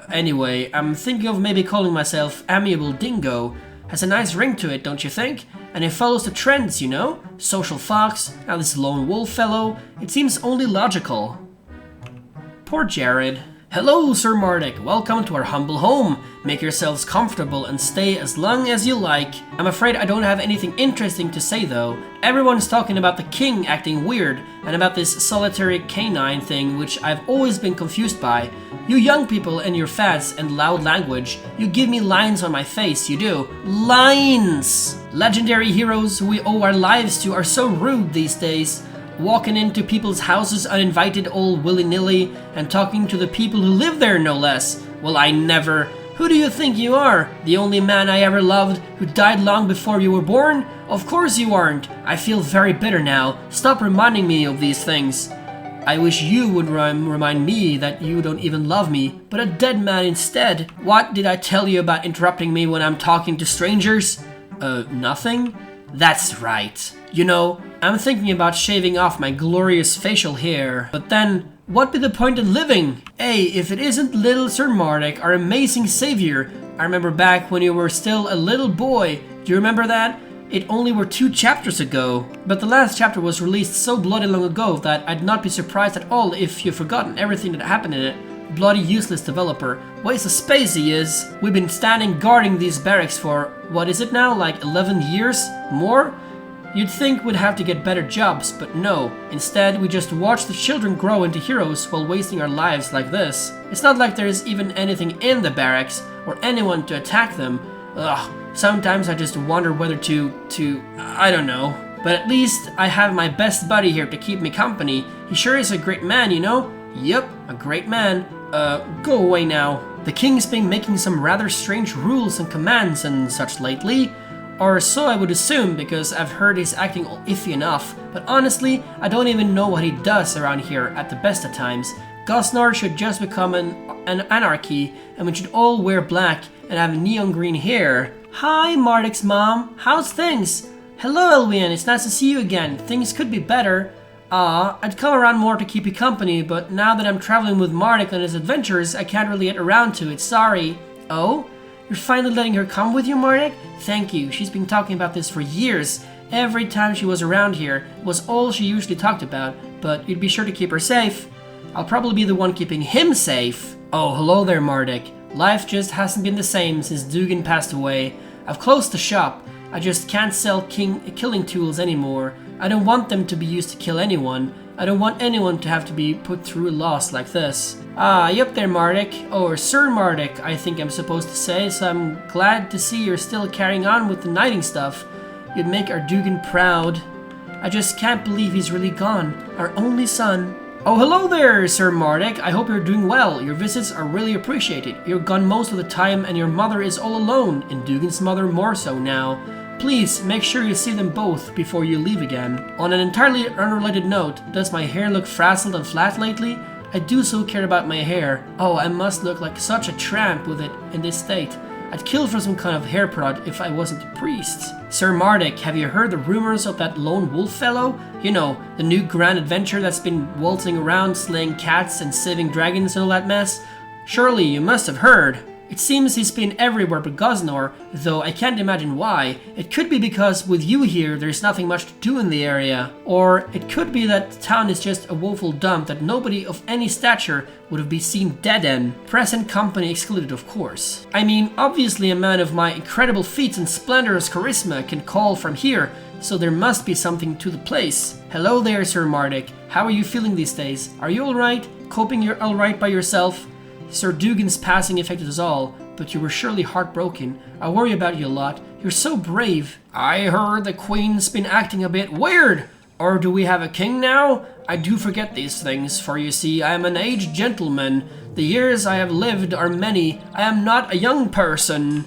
anyway, I'm thinking of maybe calling myself Amiable Dingo. Has a nice ring to it, don't you think? And it follows the trends, you know? Social Fox, now this lone wolf fellow. It seems only logical. Poor Jared. Hello, Sir Mardek. Welcome to our humble home. Make yourselves comfortable and stay as long as you like. I'm afraid I don't have anything interesting to say though. Everyone's talking about the king acting weird and about this solitary canine thing which I've always been confused by. You young people and your fads and loud language, you give me lines on my face, you do. Lines! Legendary heroes who we owe our lives to are so rude these days. Walking into people's houses uninvited all willy-nilly and talking to the people who live there no less. Well, I never. Who do you think you are? The only man I ever loved who died long before you were born? Of course you aren't. I feel very bitter now. Stop reminding me of these things. I wish you would remind me that you don't even love me, but a dead man instead. What did I tell you about interrupting me when I'm talking to strangers? Nothing? That's right. You know, I'm thinking about shaving off my glorious facial hair, but then, what be the point in living? Hey, if it isn't little Sir Mardek, our amazing savior. I remember back when you were still a little boy. Do you remember that? It only were 2 chapters ago, but the last chapter was released so bloody long ago that I'd not be surprised at all if you've forgotten everything that happened in it. Bloody useless developer. Waste of space he is. We've been standing guarding these barracks for, what is it now, like 11 years? More? You'd think we'd have to get better jobs, but no. Instead, we just watch the children grow into heroes while wasting our lives like this. It's not like there's even anything in the barracks, or anyone to attack them. Ugh, sometimes I just wonder whether I don't know. But at least I have my best buddy here to keep me company. He sure is a great man, you know? Yep, a great man. Go away now. The king's been making some rather strange rules and commands and such lately. Or so I would assume, because I've heard he's acting iffy enough. But honestly, I don't even know what he does around here at the best of times. Goznor should just become an anarchy, and we should all wear black and have neon green hair. Hi, Mardek's mom. How's things? Hello, Elwian. It's nice to see you again. Things could be better. I'd come around more to keep you company, but now that I'm traveling with Mardek on his adventures, I can't really get around to it. Sorry. Oh? You're finally letting her come with you, Mardek? Thank you. She's been talking about this for years. Every time she was around here, it was all she usually talked about. But you'd be sure to keep her safe. I'll probably be the one keeping him safe. Oh, hello there, Mardek. Life just hasn't been the same since Dugan passed away. I've closed the shop. I just can't sell killing tools anymore. I don't want them to be used to kill anyone. I don't want anyone to have to be put through a loss like this. Ah, yup there, Mardek. Or Sir Mardek, I think I'm supposed to say, so I'm glad to see you're still carrying on with the knighting stuff. You'd make our Dugan proud. I just can't believe he's really gone. Our only son. Oh, hello there, Sir Mardek. I hope you're doing well. Your visits are really appreciated. You're gone most of the time and your mother is all alone, and Dugan's mother more so now. Please, make sure you see them both before you leave again. On an entirely unrelated note, does my hair look frazzled and flat lately? I do so care about my hair. Oh, I must look like such a tramp with it in this state. I'd kill for some kind of hair product if I wasn't a priest. Sir Mardek, have you heard the rumors of that lone wolf fellow? You know, the new grand adventure that's been waltzing around, slaying cats and saving dragons and all that mess? Surely you must have heard. It seems he's been everywhere but Gosnor, though I can't imagine why. It could be because with you here, there's nothing much to do in the area. Or it could be that the town is just a woeful dump that nobody of any stature would have been seen dead in. Present company excluded, of course. I mean, obviously a man of my incredible feats and splendorous charisma can call from here, so there must be something to the place. Hello there, Sir Mardek. How are you feeling these days? Are you alright? Coping you're alright by yourself? Sir Dugan's passing affected us all, but you were surely heartbroken. I worry about you a lot. You're so brave. I heard the Queen's been acting a bit weird. Or do we have a king now? I do forget these things, for you see, I am an aged gentleman. The years I have lived are many. I am not a young person.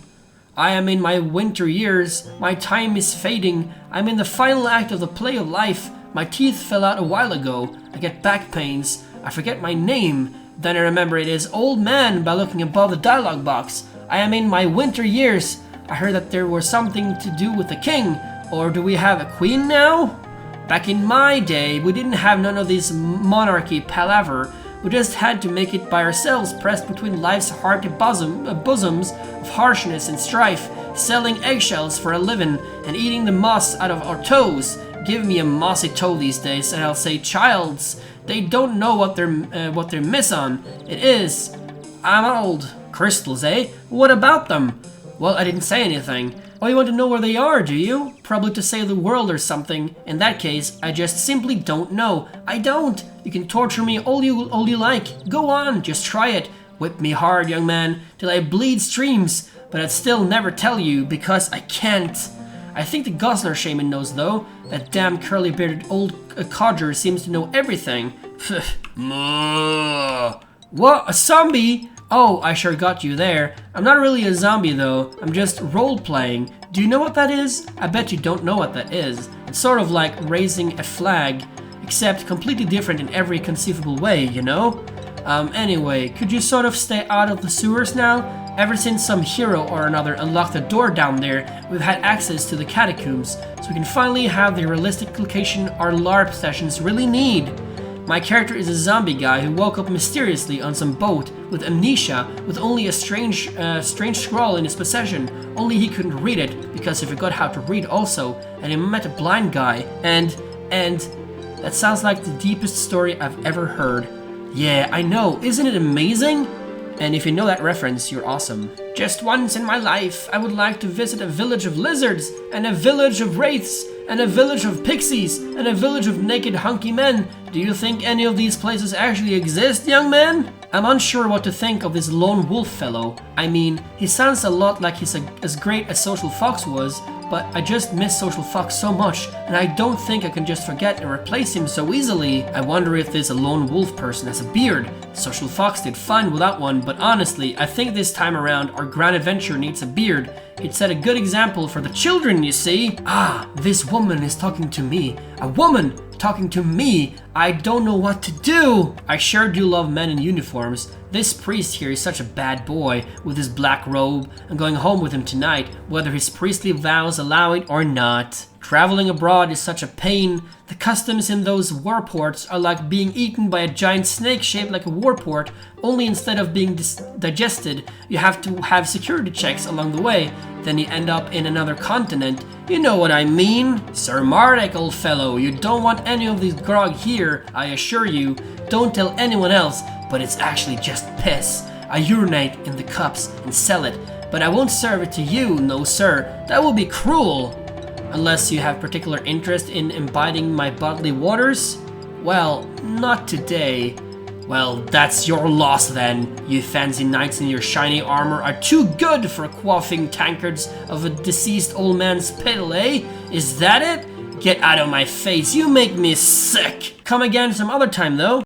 I am in my winter years. My time is fading. I'm in the final act of the play of life. My teeth fell out a while ago. I get back pains. I forget my name. Then I remember it is Old Man by looking above the dialogue box. I am in my winter years. I heard that there was something to do with the king. Or do we have a queen now? Back in my day, we didn't have none of this monarchy palaver. We just had to make it by ourselves, pressed between life's hearty bosoms of harshness and strife, selling eggshells for a living and eating the moss out of our toes. Give me a mossy toe these days, and I'll say, childs. They don't know what they're miss on. It is. I'm old. Crystals, eh? What about them? Well, I didn't say anything. Oh, you want to know where they are, do you? Probably to save the world or something. In that case, I just simply don't know. I don't. You can torture me all you like. Go on, just try it. Whip me hard, young man, till I bleed streams. But I'd still never tell you, because I can't. I think the Gosner shaman knows, though. That damn curly-bearded old codger seems to know everything. What? A zombie? Oh, I sure got you there. I'm not really a zombie, though. I'm just role-playing. Do you know what that is? I bet you don't know what that is. It's sort of like raising a flag, except completely different in every conceivable way, you know? Anyway, could you sort of stay out of the sewers now? Ever since some hero or another unlocked the door down there, we've had access to the catacombs, so we can finally have the realistic location our LARP sessions really need. My character is a zombie guy who woke up mysteriously on some boat with amnesia, with only a strange scroll in his possession. Only he couldn't read it, because he forgot how to read also, and he met a blind guy, and that sounds like the deepest story I've ever heard. Yeah, I know, isn't it amazing? And if you know that reference, you're awesome. Just once in my life, I would like to visit a village of lizards, and a village of wraiths, and a village of pixies, and a village of naked hunky men. Do you think any of these places actually exist, young man? I'm unsure what to think of this lone wolf fellow. I mean, he sounds a lot like he's as great as Social Fox was, but I just miss Social Fox so much, and I don't think I can just forget and replace him so easily. I wonder if this lone wolf person has a beard. Social Fox did fine without one, but honestly, I think this time around our grand adventure needs a beard. It set a good example for the children, you see. Ah, this woman is talking to me. A woman talking to me. I don't know what to do. I sure do love men in uniforms. This priest here is such a bad boy with his black robe. I'm going home with him tonight, whether his priestly vows allow it or not. Traveling abroad is such a pain. The customs in those warports are like being eaten by a giant snake shaped like a warport, only instead of being digested, you have to have security checks along the way. Then you end up in another continent. You know what I mean? Sir Mardek, old fellow, you don't want any of this grog here, I assure you. Don't tell anyone else, but it's actually just piss. I urinate in the cups and sell it, but I won't serve it to you, no sir. That will be cruel. Unless you have particular interest in imbibing my bodily waters? Well, not today. Well, that's your loss then. You fancy knights in your shiny armor are too good for quaffing tankards of a deceased old man's pill, eh? Is that it? Get out of my face, you make me sick. Come again some other time though.